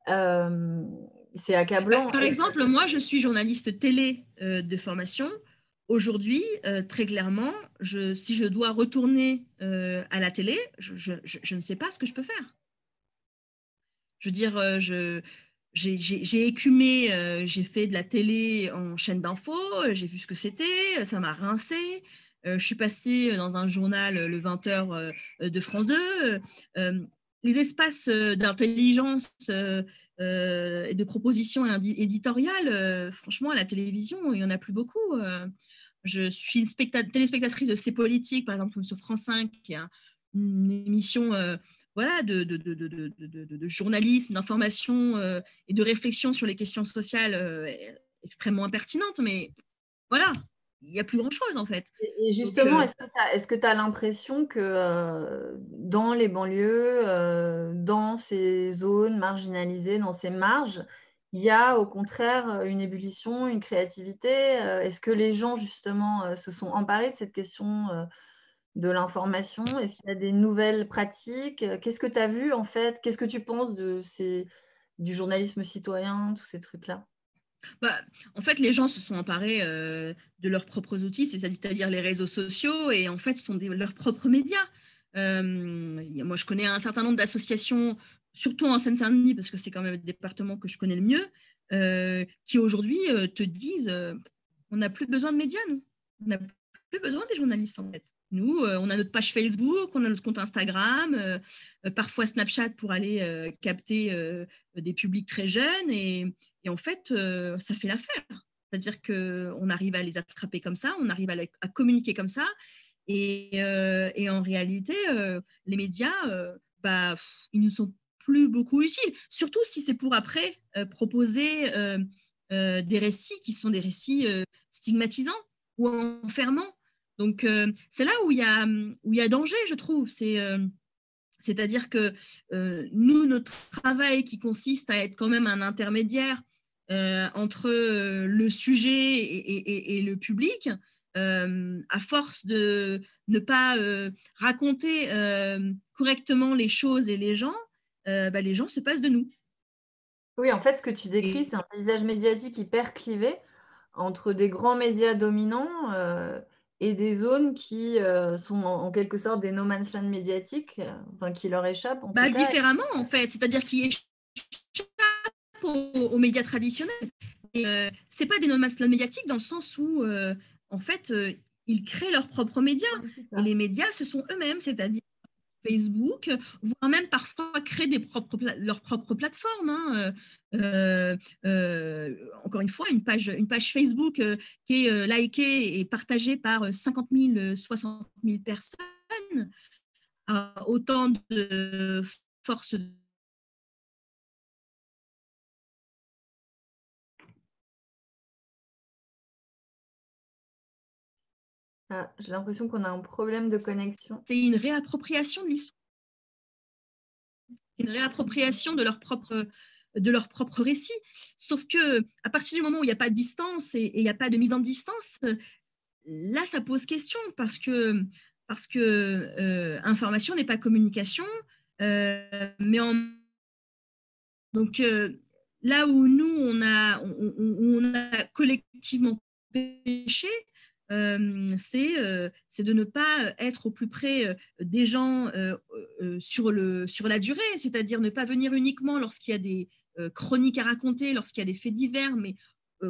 C'est accablant. Par exemple, moi, je suis journaliste télé de formation. Aujourd'hui, très clairement, si je dois retourner à la télé, je ne sais pas ce que je peux faire. Je veux dire, j'ai écumé, j'ai fait de la télé en chaîne d'info, j'ai vu ce que c'était, ça m'a rincé. Je suis passée dans un journal, le 20h de France 2. Les espaces d'intelligence et de propositions éditoriales, franchement, à la télévision, il n'y en a plus beaucoup. Je suis téléspectatrice de C'est Politique, par exemple, sur France 5, qui est une émission voilà, de journalisme, d'information et de réflexion sur les questions sociales extrêmement impertinentes. Mais voilà, il n'y a plus grand-chose, en fait. Et justement, est-ce que tu as l'impression que dans les banlieues, dans ces zones marginalisées, dans ces marges, il y a au contraire une ébullition, une créativité? Est-ce que les gens, justement, se sont emparés de cette question de l'information? Est-ce qu'il y a des nouvelles pratiques? Qu'est-ce que tu as vu, en fait? Qu'est-ce que tu penses du journalisme citoyen, tous ces trucs-là? En fait, les gens se sont emparés de leurs propres outils, c'est-à-dire les réseaux sociaux, et en fait, ce sont leurs propres médias. Moi, je connais un certain nombre d'associations, surtout en Seine-Saint-Denis, parce que c'est quand même le département que je connais le mieux, qui aujourd'hui te disent on n'a plus besoin de médias, nous. On n'a plus besoin des journalistes, en fait. Nous, on a notre page Facebook, on a notre compte Instagram, parfois Snapchat pour aller capter des publics très jeunes. Et en fait, ça fait l'affaire. C'est-à-dire qu'on arrive à les attraper comme ça, on arrive à communiquer comme ça. Et en réalité, les médias, ils ne sont plus beaucoup utiles. Surtout si c'est pour après proposer des récits qui sont des récits stigmatisants ou enfermants. Donc, c'est là où il y a danger, je trouve. C'est-à-dire que nous, notre travail qui consiste à être quand même un intermédiaire entre le sujet et le public, à force de ne pas raconter correctement les choses et les gens se passent de nous. Oui, en fait, ce que tu décris, c'est un paysage médiatique hyper clivé entre des grands médias dominants et des zones qui sont en quelque sorte des no man's land médiatiques, enfin, qui leur échappent en tout cas. Différemment, en fait, c'est-à-dire qu'ils échappent aux médias traditionnels. C'est pas des no man's land médiatiques dans le sens où, en fait, ils créent leurs propres médias. Oui, et les médias, ce sont eux-mêmes, c'est-à-dire Facebook, voire même parfois créer leurs propres plateformes. Encore une fois, une page Facebook qui est likée et partagée par 50 000, 60 000 personnes, a autant de force. Ah, j'ai l'impression qu'on a un problème de connexion. C'est une réappropriation de l'histoire, une réappropriation de leur propre récit. Sauf que à partir du moment où il n'y a pas de distance et il n'y a pas de mise en distance, là, ça pose question parce que information n'est pas communication, donc là où nous on a collectivement péché, c'est de ne pas être au plus près des gens sur la durée, c'est-à-dire ne pas venir uniquement lorsqu'il y a des chroniques à raconter, lorsqu'il y a des faits divers, mais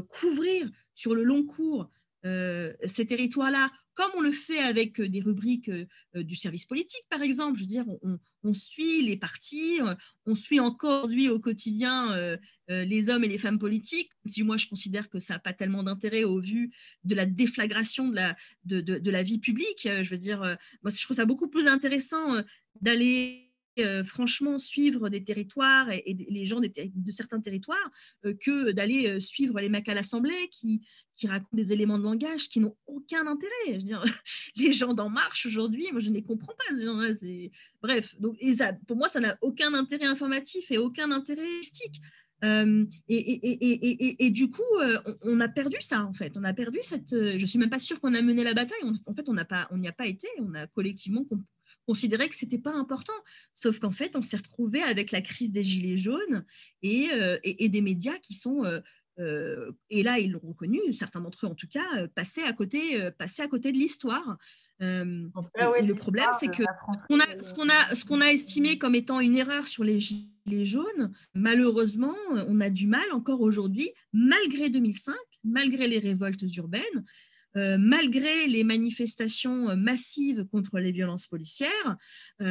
couvrir sur le long cours ces territoires-là, comme on le fait avec des rubriques du service politique, par exemple. Je veux dire, on suit les partis, on suit encore aujourd'hui au quotidien les hommes et les femmes politiques, même si moi je considère que ça n'a pas tellement d'intérêt au vu de la déflagration de la vie publique. Je veux dire, moi je trouve ça beaucoup plus intéressant d'aller franchement suivre des territoires et les gens de certains territoires que d'aller suivre les mecs à l'Assemblée qui racontent des éléments de langage qui n'ont aucun intérêt. Je veux dire, les gens d'En Marche aujourd'hui, moi je ne les comprends pas. Bref, donc, pour moi ça n'a aucun intérêt informatif et aucun intérêt mystique. Et du coup, on a perdu ça en fait. On a perdu cette. Je suis même pas sûre qu'on a mené la bataille. En fait, on n'y a pas été. On a collectivement considéré que c'était pas important. Sauf qu'en fait, on s'est retrouvé avec la crise des gilets jaunes et des médias qui sont et là ils l'ont reconnu, certains d'entre eux en tout cas, passés à côté de l'histoire. Et le problème, c'est que ce qu'on a estimé comme étant une erreur sur les gilets jaunes, malheureusement, on a du mal encore aujourd'hui, malgré 2005, malgré les révoltes urbaines, malgré les manifestations massives contre les violences policières, on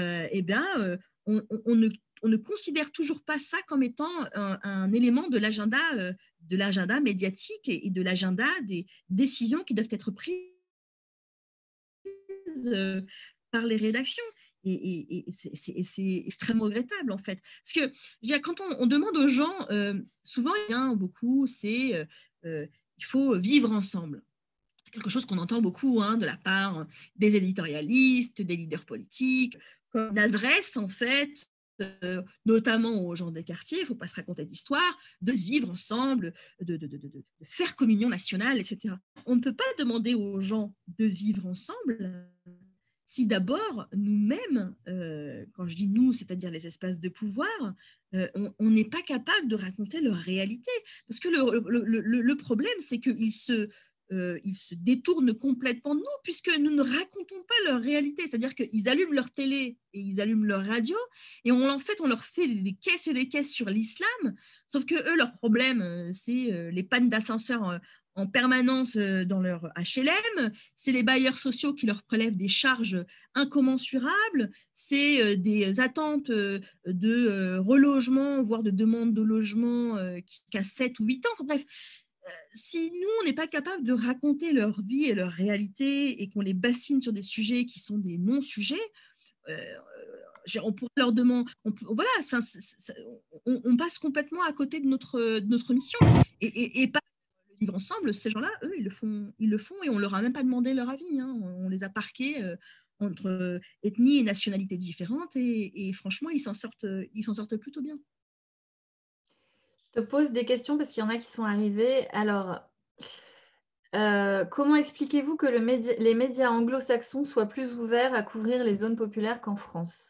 ne considère toujours pas ça comme étant un élément de l'agenda médiatique et de l'agenda des décisions qui doivent être prises par les rédactions. Et c'est extrêmement regrettable, en fait. Parce que quand on demande aux gens, souvent, il y a beaucoup, c'est il faut vivre ensemble. C'est quelque chose qu'on entend beaucoup de la part des éditorialistes, des leaders politiques, comme une adresse, en fait, notamment aux gens des quartiers, il ne faut pas se raconter d'histoire, de vivre ensemble, de faire communion nationale, etc. On ne peut pas demander aux gens de vivre ensemble si d'abord nous-mêmes, quand je dis nous, c'est-à-dire les espaces de pouvoir, on n'est pas capable de raconter leur réalité. Parce que le problème, c'est qu'ils ils se détournent complètement de nous, puisque nous ne racontons pas leur réalité. C'est-à-dire qu'ils allument leur télé et ils allument leur radio, et on leur fait des caisses et des caisses sur l'islam, sauf que eux, leur problème, c'est les pannes d'ascenseur en permanence dans leur HLM, c'est les bailleurs sociaux qui leur prélèvent des charges incommensurables, c'est des attentes de relogement, voire de demande de logement qui a 7 ou 8 ans. Enfin, bref, si nous, on n'est pas capable de raconter leur vie et leur réalité et qu'on les bassine sur des sujets qui sont des non-sujets, on pourrait leur demander, voilà, on passe complètement à côté de notre mission. Et pas vivre ensemble, ces gens-là, eux, ils le font et on leur a même pas demandé leur avis. Hein. On les a parqués entre ethnies et nationalités différentes et franchement, ils s'en sortent plutôt bien. Je te pose des questions parce qu'il y en a qui sont arrivées. Alors, comment expliquez-vous que les médias anglo-saxons soient plus ouverts à couvrir les zones populaires qu'en France?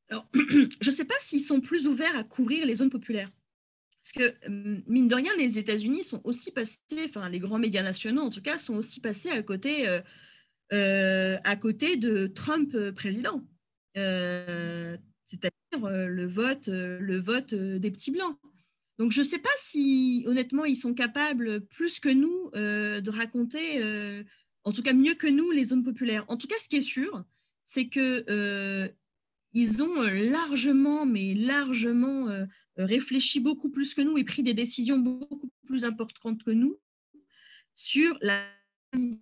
Alors, je ne sais pas s'ils sont plus ouverts à couvrir les zones populaires. Parce que, mine de rien, les États-Unis sont aussi passés, enfin, les grands médias nationaux, en tout cas, sont aussi passés à côté de Trump président. C'est-à-dire le vote des petits blancs. Donc, je ne sais pas si, honnêtement, ils sont capables, plus que nous, de raconter, en tout cas mieux que nous, les zones populaires. En tout cas, ce qui est sûr, c'est que ils ont largement réfléchi beaucoup plus que nous et pris des décisions beaucoup plus importantes que nous sur la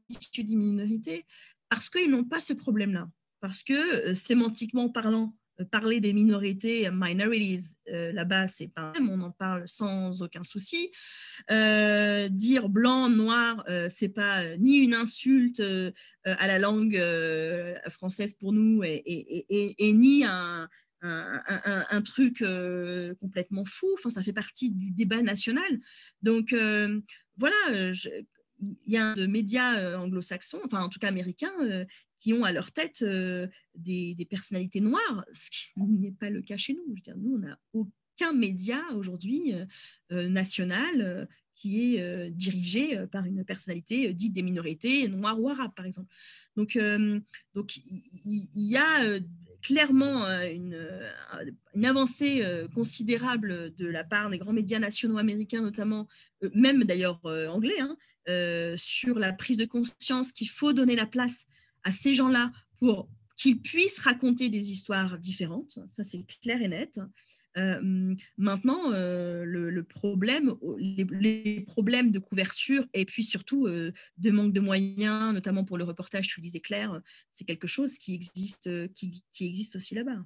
issue des minorités parce qu'ils n'ont pas ce problème-là. Parce que sémantiquement parlant, parler des minorités, minorities, là-bas, c'est pas on en parle sans aucun souci. Dire blanc, noir, c'est pas ni une insulte à la langue française pour nous et ni un truc complètement fou. Enfin, ça fait partie du débat national. Donc, voilà, il y a de médias anglo-saxons, enfin en tout cas américains, qui ont à leur tête des personnalités noires, ce qui n'est pas le cas chez nous. Je veux dire, nous, on n'a aucun média aujourd'hui national qui est dirigé par une personnalité dite des minorités noires ou arabes, par exemple. Donc il y a clairement une avancée considérable de la part des grands médias nationaux américains, notamment, même d'ailleurs anglais, hein, sur la prise de conscience qu'il faut donner la place à ces gens-là pour qu'ils puissent raconter des histoires différentes. Ça, c'est clair et net. Maintenant, le problème, les problèmes de couverture et puis surtout de manque de moyens, notamment pour le reportage, tu le disais Claire, c'est quelque chose qui existe aussi là-bas.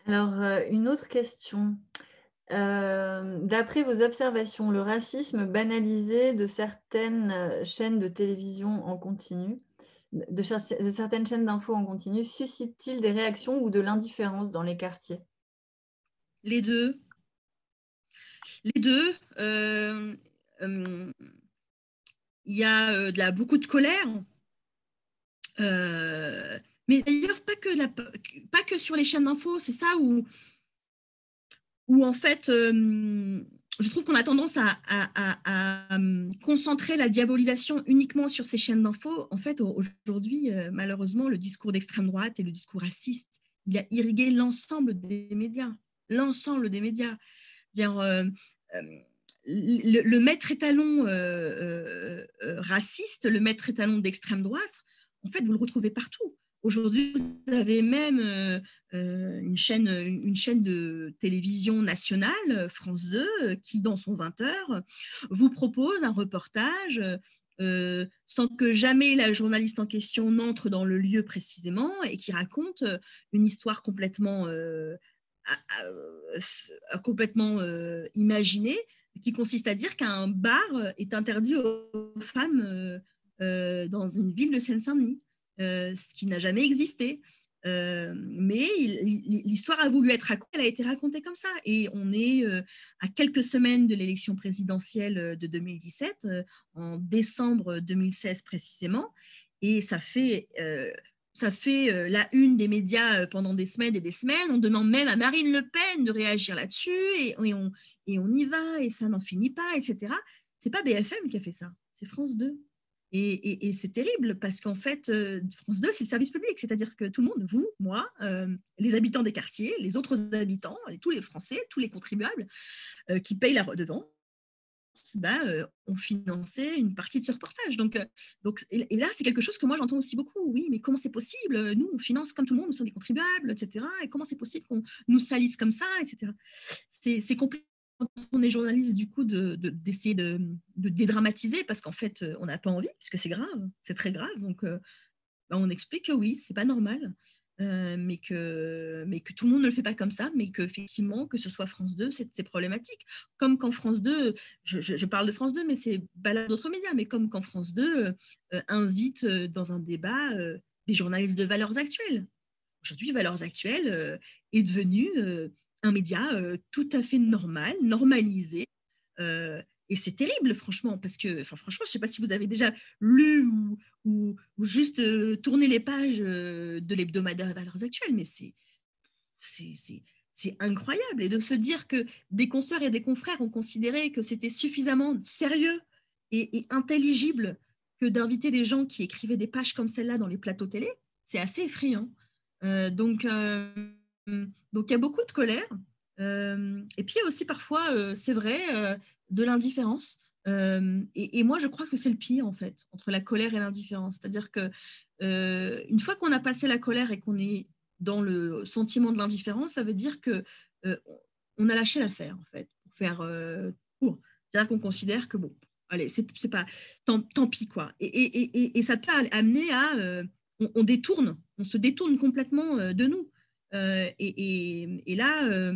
Alors, une autre question. D'après vos observations, le racisme banalisé de certaines chaînes de télévision en continu, de certaines chaînes d'infos en continu, suscite-t-il des réactions ou de l'indifférence dans les quartiers? Les deux. Les deux. Il y a beaucoup de colère. Mais d'ailleurs, pas que sur les chaînes d'infos, c'est ça où en fait, je trouve qu'on a tendance à concentrer la diabolisation uniquement sur ces chaînes d'infos. En fait, aujourd'hui, malheureusement, le discours d'extrême droite et le discours raciste, il a irrigué l'ensemble des médias. L'ensemble des médias. Dire, le maître étalon raciste, le maître étalon d'extrême droite, en fait, vous le retrouvez partout. Aujourd'hui, vous avez même une chaîne de télévision nationale, France 2, qui, dans son 20h, vous propose un reportage sans que jamais la journaliste en question n'entre dans le lieu précisément et qui raconte une histoire complètement imaginée, qui consiste à dire qu'un bar est interdit aux femmes dans une ville de Seine-Saint-Denis. Ce qui n'a jamais existé. Mais l'histoire a voulu être racontée, elle a été racontée comme ça. Et on est à quelques semaines de l'élection présidentielle de 2017, en décembre 2016 précisément, et ça fait la une des médias pendant des semaines et des semaines. On demande même à Marine Le Pen de réagir là-dessus, et on y va, et ça n'en finit pas, etc. C'est pas BFM qui a fait ça, c'est France 2. Et c'est terrible parce qu'en fait, France 2, c'est le service public, c'est-à-dire que tout le monde, vous, moi, les habitants des quartiers, les autres habitants, tous les Français, tous les contribuables qui payent la redevance, ont financé une partie de ce reportage. Et là, c'est quelque chose que moi, j'entends aussi beaucoup. Oui, mais comment c'est possible? Nous, on finance comme tout le monde, nous sommes des contribuables, etc. Et comment c'est possible qu'on nous salisse comme ça, etc. C'est compliqué quand on est journaliste, du coup, d'essayer de dédramatiser, parce qu'en fait, on n'a pas envie, puisque c'est grave, c'est très grave. Donc, on explique que oui, c'est pas normal, mais que tout le monde ne le fait pas comme ça, mais qu'effectivement, que ce soit France 2, c'est problématique. Comme quand France 2, je parle de France 2, mais c'est valable d'autres médias, mais comme quand France 2 invite dans un débat des journalistes de Valeurs Actuelles. Aujourd'hui, Valeurs Actuelles est devenu un média tout à fait normal, normalisé. Et c'est terrible, franchement, parce que, franchement, je ne sais pas si vous avez déjà lu ou juste tourné les pages de l'hebdomadaire Valeurs Actuelles, mais c'est incroyable. Et de se dire que des consoeurs et des confrères ont considéré que c'était suffisamment sérieux et intelligible que d'inviter des gens qui écrivaient des pages comme celle-là dans les plateaux télé, c'est assez effrayant. Donc, il y a beaucoup de colère. Et puis, il y a aussi parfois, c'est vrai, de l'indifférence. Et moi, je crois que c'est le pire, en fait, entre la colère et l'indifférence. C'est-à-dire que une fois qu'on a passé la colère et qu'on est dans le sentiment de l'indifférence, ça veut dire que on a lâché l'affaire, en fait, pour faire court. C'est-à-dire qu'on considère que, bon, allez, c'est pas, tant pis, quoi. Et ça peut amener à, on se détourne complètement de nous. Et là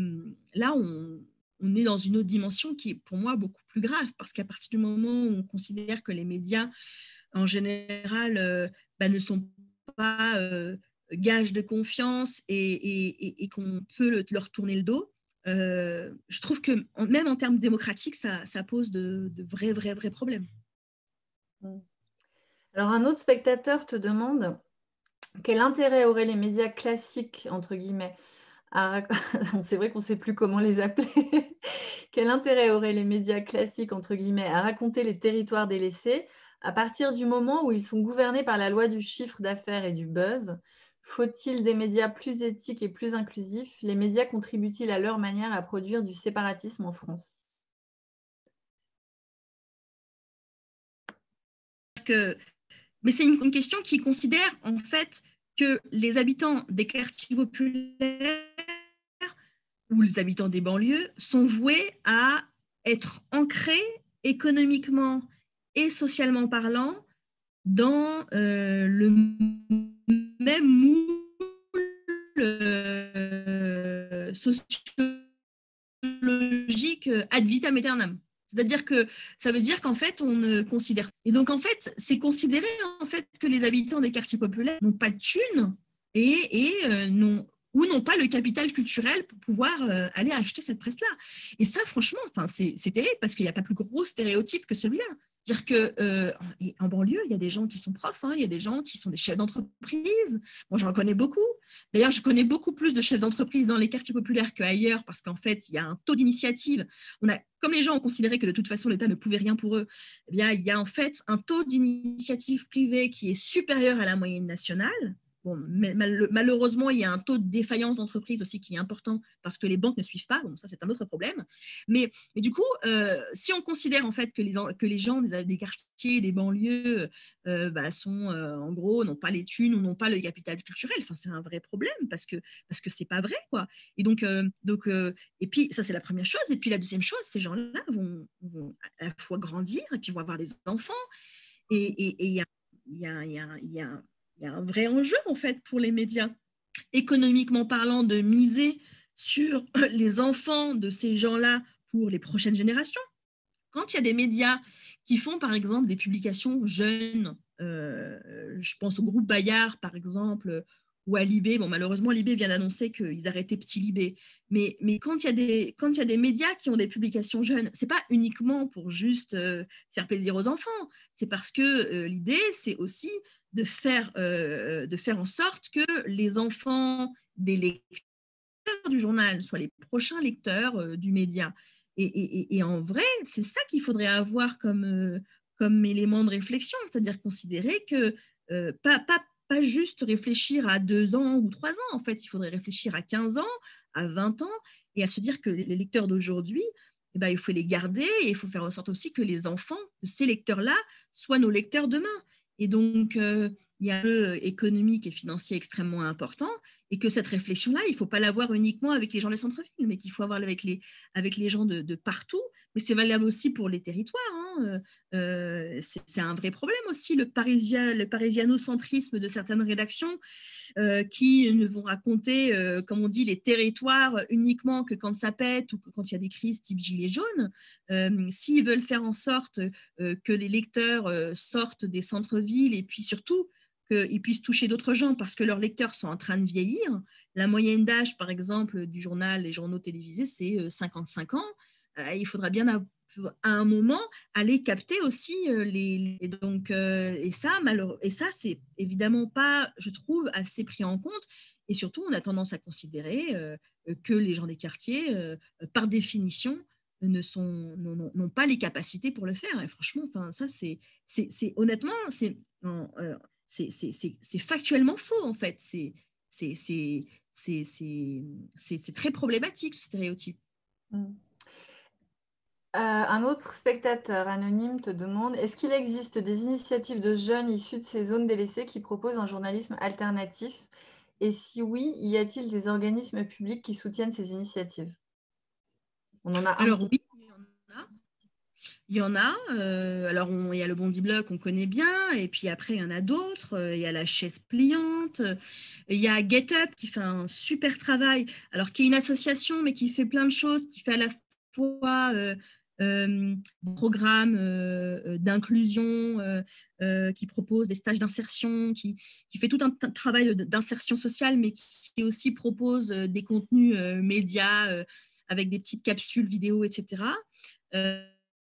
on est dans une autre dimension qui est pour moi beaucoup plus grave, parce qu'à partir du moment où on considère que les médias, en général, ne sont pas gage de confiance et qu'on peut leur tourner le dos, je trouve que même en termes démocratiques, ça pose de vrais problèmes. Alors, un autre spectateur te demande quel intérêt auraient les médias classiques, entre guillemets, c'est vrai qu'on ne sait plus comment les appeler. Quel intérêt auraient les médias classiques, entre guillemets, à raconter les territoires délaissés à partir du moment où ils sont gouvernés par la loi du chiffre d'affaires et du buzz? Faut-il des médias plus éthiques et plus inclusifs? Les médias contribuent-ils à leur manière à produire du séparatisme en France? Mais c'est une question qui considère en fait que les habitants des quartiers populaires ou les habitants des banlieues sont voués à être ancrés économiquement et socialement parlant dans le même moule sociologique ad vitam aeternam. C'est-à-dire que ça veut dire qu'en fait, on ne considère. Et donc, en fait, c'est considéré en fait, que les habitants des quartiers populaires n'ont pas de thunes et n'ont pas le capital culturel pour pouvoir aller acheter cette presse-là. Et ça, franchement, c'est terrible parce qu'il n'y a pas plus gros stéréotype que celui-là. Dire que en banlieue, il y a des gens qui sont profs, il y a des gens qui sont des chefs d'entreprise. Moi, j'en connais beaucoup. D'ailleurs, je connais beaucoup plus de chefs d'entreprise dans les quartiers populaires qu'ailleurs parce qu'en fait, il y a un taux d'initiative. Comme les gens ont considéré que de toute façon, l'État ne pouvait rien pour eux, eh bien, il y a en fait un taux d'initiative privée qui est supérieur à la moyenne nationale. Bon, malheureusement, il y a un taux de défaillance d'entreprise aussi qui est important parce que les banques ne suivent pas. Bon, ça, c'est un autre problème. Mais du coup, si on considère en fait que les gens des quartiers, des banlieues sont en gros, n'ont pas les thunes ou n'ont pas le capital culturel, c'est un vrai problème parce que c'est pas vrai, quoi. Et donc et puis ça, c'est la première chose. Et puis la deuxième chose, ces gens-là vont à la fois grandir et puis vont avoir des enfants. Et il y a un vrai enjeu en fait pour les médias, économiquement parlant, de miser sur les enfants de ces gens-là pour les prochaines générations. Quand il y a des médias qui font par exemple des publications jeunes, je pense au groupe Bayard par exemple, ou à Libé. Bon, malheureusement, Libé vient d'annoncer qu'ils arrêtaient Petit Libé. Mais quand il y a des médias qui ont des publications jeunes, ce n'est pas uniquement pour juste faire plaisir aux enfants. C'est parce que l'idée, c'est aussi de faire en sorte que les enfants des lecteurs du journal soient les prochains lecteurs du média. Et en vrai, c'est ça qu'il faudrait avoir comme élément de réflexion, c'est-à-dire considérer que pas juste réfléchir à 2 ans ou 3 ans, en fait, il faudrait réfléchir à 15 ans, à 20 ans, et à se dire que les lecteurs d'aujourd'hui, eh ben, il faut les garder et il faut faire en sorte aussi que les enfants de ces lecteurs-là soient nos lecteurs demain. Et donc, il y a un enjeu économique et financier extrêmement important et que cette réflexion-là, il ne faut pas l'avoir uniquement avec les gens des centres-villes, mais qu'il faut avoir avec les gens de partout. Mais c'est valable aussi pour les territoires. Hein. C'est un vrai problème aussi, le parisianocentrisme de certaines rédactions qui ne vont raconter, comme on dit, les territoires uniquement que quand ça pète ou que quand il y a des crises type gilets jaunes. S'ils veulent faire en sorte que les lecteurs sortent des centres-villes et puis surtout qu'ils puissent toucher d'autres gens parce que leurs lecteurs sont en train de vieillir. La moyenne d'âge, par exemple, du journal, les journaux télévisés, c'est 55 ans. Il faudra bien à un moment aller capter aussi donc et ça c'est évidemment pas, je trouve, assez pris en compte, et surtout on a tendance à considérer que les gens des quartiers par définition n'ont pas les capacités pour le faire, et franchement, enfin ça c'est honnêtement c'est factuellement faux en fait, c'est très problématique ce stéréotype. Un autre spectateur anonyme te demande: est-ce qu'il existe des initiatives de jeunes issus de ces zones délaissées qui proposent un journalisme alternatif? Et si oui, y a-t-il des organismes publics qui soutiennent ces initiatives? On en a un Alors petit oui, il y en a. Alors, il y a le Bondi Bloc, on connaît bien. Et puis après, il y en a d'autres. Il y a la chaise pliante. Il y a Get Up qui fait un super travail. Alors, qui est une association, mais qui fait plein de choses, qui fait à la fois des programmes d'inclusion, qui propose des stages d'insertion, qui fait tout un travail d'insertion sociale, mais qui aussi propose des contenus médias avec des petites capsules vidéo, etc. Puis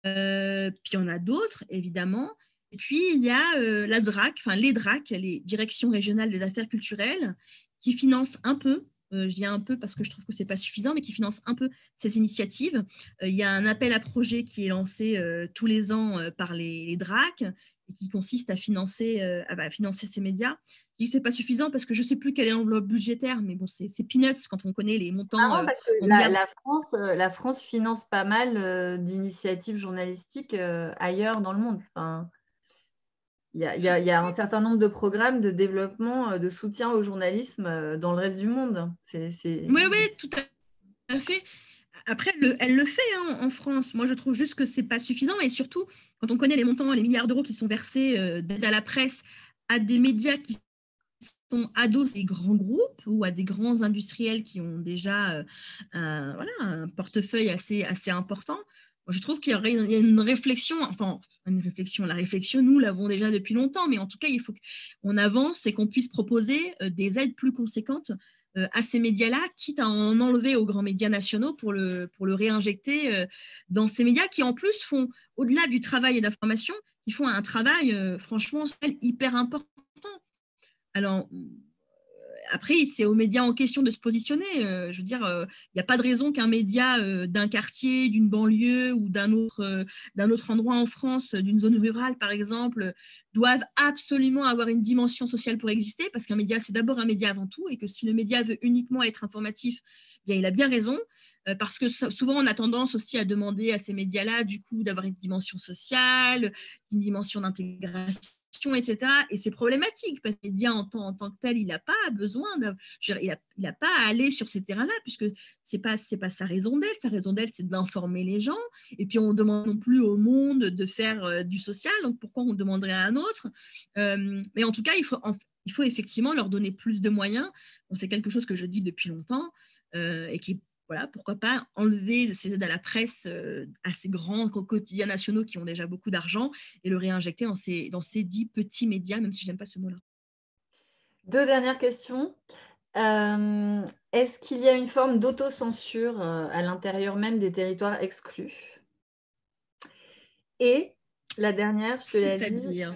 il y en a d'autres, évidemment. Et puis, il y a la DRAC, enfin les DRAC, les Directions régionales des affaires culturelles, qui financent un peu, je dis un peu parce que je trouve que ce n'est pas suffisant, mais qui financent un peu ces initiatives. Il y a un appel à projet qui est lancé tous les ans par les DRAC, et qui consiste à financer ces médias. Je dis que ce n'est pas suffisant parce que je ne sais plus quelle est l'enveloppe budgétaire, mais bon, c'est peanuts quand on connaît les montants parce que en milliards. la France finance pas mal d'initiatives journalistiques ailleurs dans le monde. Enfin, il y a un certain nombre de programmes de développement, de soutien au journalisme dans le reste du monde. Oui, oui, tout à fait. Après, elle le fait en France. Moi, je trouve juste que ce n'est pas suffisant. Et surtout, quand on connaît les montants, les milliards d'euros qui sont versés d'aide à la presse, à des médias qui sont ados et grands groupes ou à des grands industriels qui ont déjà un portefeuille assez important. Moi, je trouve qu'il y a une réflexion, la réflexion, nous l'avons déjà depuis longtemps, mais en tout cas, il faut qu'on avance et qu'on puisse proposer des aides plus conséquentes à ces médias-là, quitte à en enlever aux grands médias nationaux pour le réinjecter dans ces médias qui, en plus, font, au-delà du travail et d'information, ils font un travail, franchement, hyper important. Alors, après, c'est aux médias en question de se positionner. Je veux dire, il n'y a pas de raison qu'un média d'un quartier, d'une banlieue ou d'un autre endroit en France, d'une zone rurale par exemple, doive absolument avoir une dimension sociale pour exister, parce qu'un média, c'est d'abord un média avant tout, et que si le média veut uniquement être informatif, bien, il a bien raison, parce que souvent on a tendance aussi à demander à ces médias-là, du coup, d'avoir une dimension sociale, une dimension d'intégration, etc. Et c'est problématique parce que le média en tant que tel, il n'a pas besoin, il n'a pas à aller sur ces terrains-là, puisque c'est pas sa raison d'être. Sa raison d'être, c'est d'informer les gens. Et puis on ne demande non plus au monde de faire du social, donc pourquoi on demanderait à un autre? Mais en tout cas, il faut effectivement leur donner plus de moyens. Bon, c'est quelque chose que je dis depuis longtemps et qui, voilà, pourquoi pas enlever ces aides à la presse à ces grands quotidiens nationaux qui ont déjà beaucoup d'argent et le réinjecter dans ces dits petits médias, même si je n'aime pas ce mot-là. 2 dernières questions. Est-ce qu'il y a une forme d'autocensure à l'intérieur même des territoires exclus? Et la dernière, je te l'ai dit. C'est-à-dire?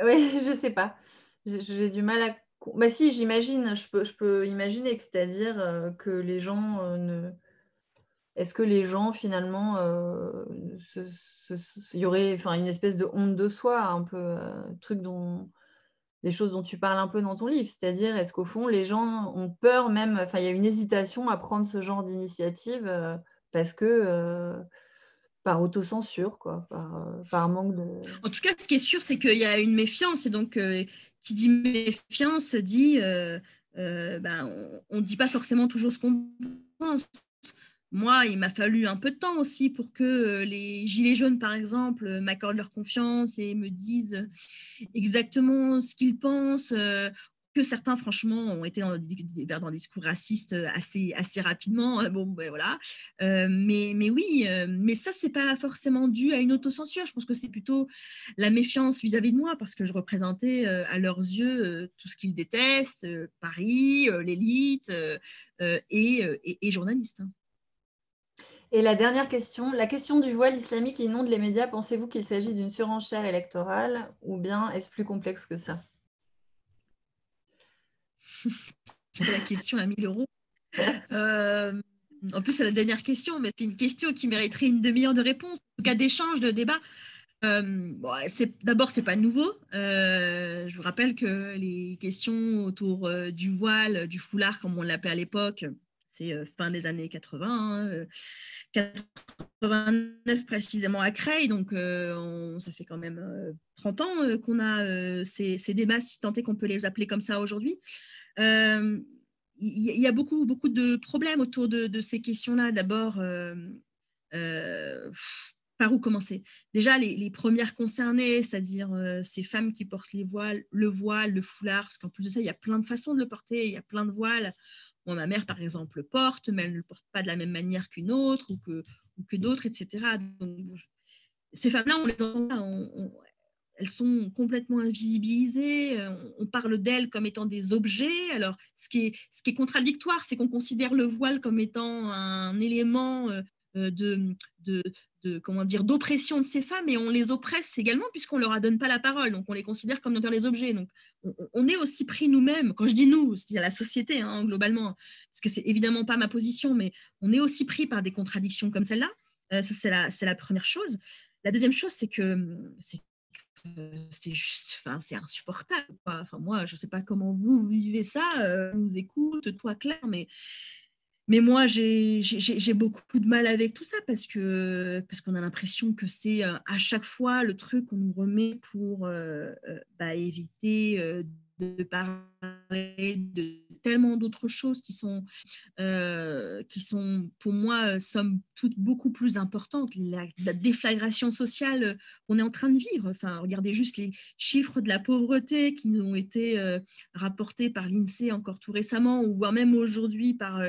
Oui, je ne sais pas. J'ai du mal à. Bah si, j'imagine, je peux imaginer que c'est-à-dire que les gens ne. est-ce que les gens finalement, il y aurait enfin une espèce de honte de soi un peu, truc dont les choses dont tu parles un peu dans ton livre? C'est-à-dire, est-ce qu'au fond les gens ont peur même, enfin il y a une hésitation à prendre ce genre d'initiative, parce que, par autocensure quoi, par manque de En tout cas, ce qui est sûr, c'est qu'il y a une méfiance. Et donc, qui dit méfiance dit, ben, on ne dit pas forcément toujours ce qu'on pense. Moi, il m'a fallu un peu de temps aussi pour que les gilets jaunes, par exemple, m'accordent leur confiance et me disent exactement ce qu'ils pensent. Que certains, franchement, ont été dans des discours racistes assez rapidement. Bon, ben voilà. Mais oui, mais ça, c'est pas forcément dû à une autocensure. Je pense que c'est plutôt la méfiance vis-à-vis de moi, parce que je représentais à leurs yeux tout ce qu'ils détestent, Paris, l'élite et journalistes. et la dernière question, la question du voile islamique inonde les médias. Pensez-vous qu'il s'agit d'une surenchère électorale ou bien est-ce plus complexe que ça? C'est la question à 1000 euros. En plus, c'est la dernière question, mais c'est une question qui mériterait une demi-heure de réponse, en tout cas d'échange, de débat. Bon, d'abord, c'est pas nouveau. Je vous rappelle que les questions autour du voile, du foulard, comme on l'appelait à l'époque, c'est fin des années 80, 89 précisément à Creil, donc ça fait quand même 30 ans qu'on a ces débats, si tant est qu'on peut les appeler comme ça aujourd'hui. Il y a beaucoup de problèmes autour de ces questions-là. D'abord, par où commencer? Déjà, les premières concernées, c'est-à-dire ces femmes qui portent le voile, le foulard, parce qu'en plus de ça, il y a plein de façons de le porter, il y a plein de voiles. Bon, ma mère, par exemple, le porte, mais elle ne le porte pas de la même manière qu'une autre ou que d'autres, etc. Donc, ces femmes-là, on les entend, elles sont complètement invisibilisées, on parle d'elles comme étant des objets. Alors, ce qui est contradictoire, c'est qu'on considère le voile comme étant un élément de, de, comment dire, d'oppression de ces femmes, et on les oppresse également puisqu'on ne leur donne pas la parole, donc on les considère comme des objets. Donc, on est aussi pris nous-mêmes, quand je dis nous, c'est-à-dire la société hein, globalement, parce que c'est évidemment pas ma position, mais on est aussi pris par des contradictions comme celle-là. Ça, c'est la première chose. La deuxième chose, c'est juste, enfin, c'est insupportable, quoi. Enfin, moi, je ne sais pas comment vous vivez ça, on nous écoute, toi, Claire, mais moi, j'ai beaucoup de mal avec tout ça parce qu'on a l'impression que c'est à chaque fois le truc qu'on nous remet pour éviter de parler de tellement d'autres choses qui sont pour moi, somme toute, beaucoup plus importantes. La déflagration sociale qu'on est en train de vivre. Enfin, regardez juste les chiffres de la pauvreté qui nous ont été rapportés par l'INSEE encore tout récemment, ou voire même aujourd'hui par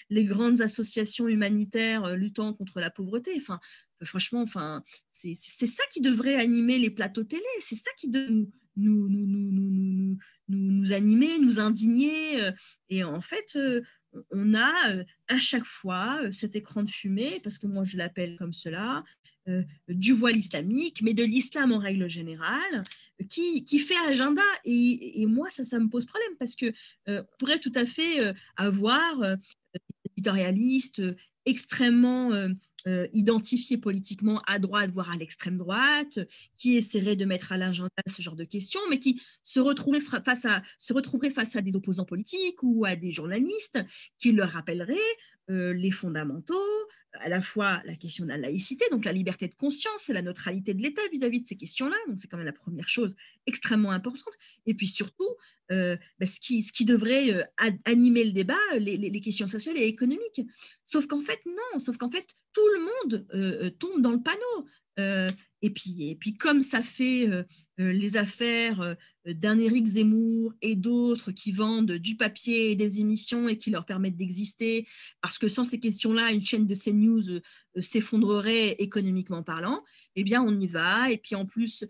les grandes associations humanitaires luttant contre la pauvreté. Enfin, franchement, enfin, c'est ça qui devrait animer les plateaux télé. C'est ça qui devrait nous animer, nous indigner. Et en fait, on a à chaque fois cet écran de fumée, parce que moi je l'appelle comme cela, du voile islamique, mais de l'islam en règle générale, qui fait agenda. Et moi, ça me pose problème, parce que on pourrait tout à fait avoir des éditorialistes extrêmement identifiés politiquement à droite, voire à l'extrême droite, qui essaieraient de mettre à l'agenda ce genre de questions, mais qui se retrouveraient face à des opposants politiques ou à des journalistes qui leur rappelleraient les fondamentaux, à la fois la question de la laïcité, donc la liberté de conscience et la neutralité de l'État vis-à-vis de ces questions-là. Donc c'est quand même la première chose extrêmement importante. Et puis surtout, ce qui devrait animer le débat, les questions sociales et économiques. Sauf qu'en fait, non, tout le monde tombe dans le panneau. Et puis, comme ça fait les affaires d'un Éric Zemmour et d'autres qui vendent du papier et des émissions et qui leur permettent d'exister, parce que sans ces questions-là, une chaîne de CNews s'effondrerait économiquement parlant, eh bien, on y va. Et puis, en plus,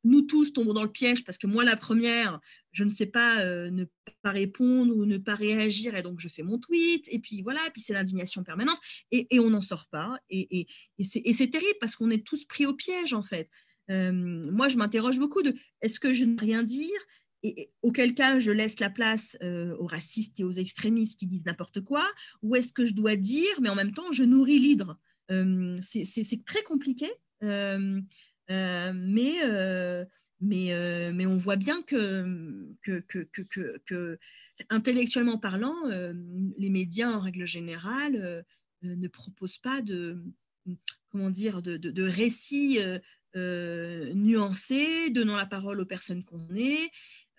nous tous tombons dans le piège, parce que moi, la première, je ne sais pas ne pas répondre ou ne pas réagir, et donc je fais mon tweet, et puis voilà, et puis c'est l'indignation permanente, et on n'en sort pas. Et c'est terrible, parce qu'on est tous pris au piège, en fait. Moi, je m'interroge beaucoup de est-ce que je ne peux rien dire? auquel cas je laisse la place aux racistes et aux extrémistes qui disent n'importe quoi, ou est-ce que je dois dire, mais en même temps, je nourris l'hydre. C'est très compliqué, mais on voit bien que intellectuellement parlant, les médias, en règle générale, ne proposent pas comment dire, de récits nuancés, donnant la parole aux personnes qu'on est,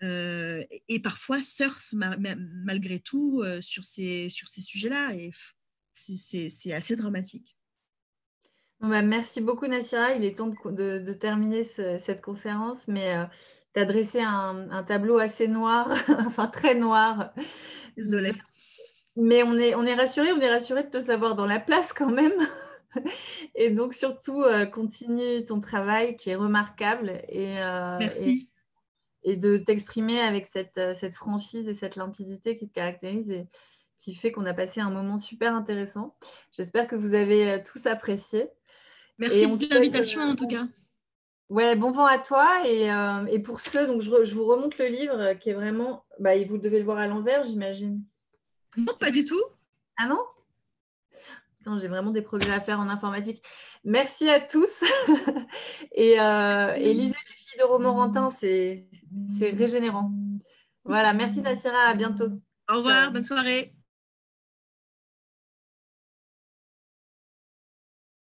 et parfois surfent malgré tout sur ces sujets-là. Et c'est assez dramatique. Bon, bah, merci beaucoup, Nassira. Il est temps de terminer cette conférence, mais tu as dressé un tableau assez noir, enfin très noir. Désolée. Mais on est rassurés de te savoir dans la place quand même. Et donc surtout, continue ton travail qui est remarquable Merci. et de t'exprimer avec cette franchise et cette limpidité qui te caractérise et qui fait qu'on a passé un moment super intéressant. J'espère que vous avez tous apprécié. Merci de l'invitation en tout cas. Ouais, bon vent à toi. Et pour ceux, donc je vous remonte le livre qui est vraiment, bah, vous devez le voir à l'envers, j'imagine. Non, pas du tout. Ah non? J'ai vraiment des progrès à faire en informatique. Merci à tous. Et lisez Les filles de Romorantin, c'est régénérant. Voilà, merci Nassira, à bientôt. Au revoir, Ciao. bonne soirée.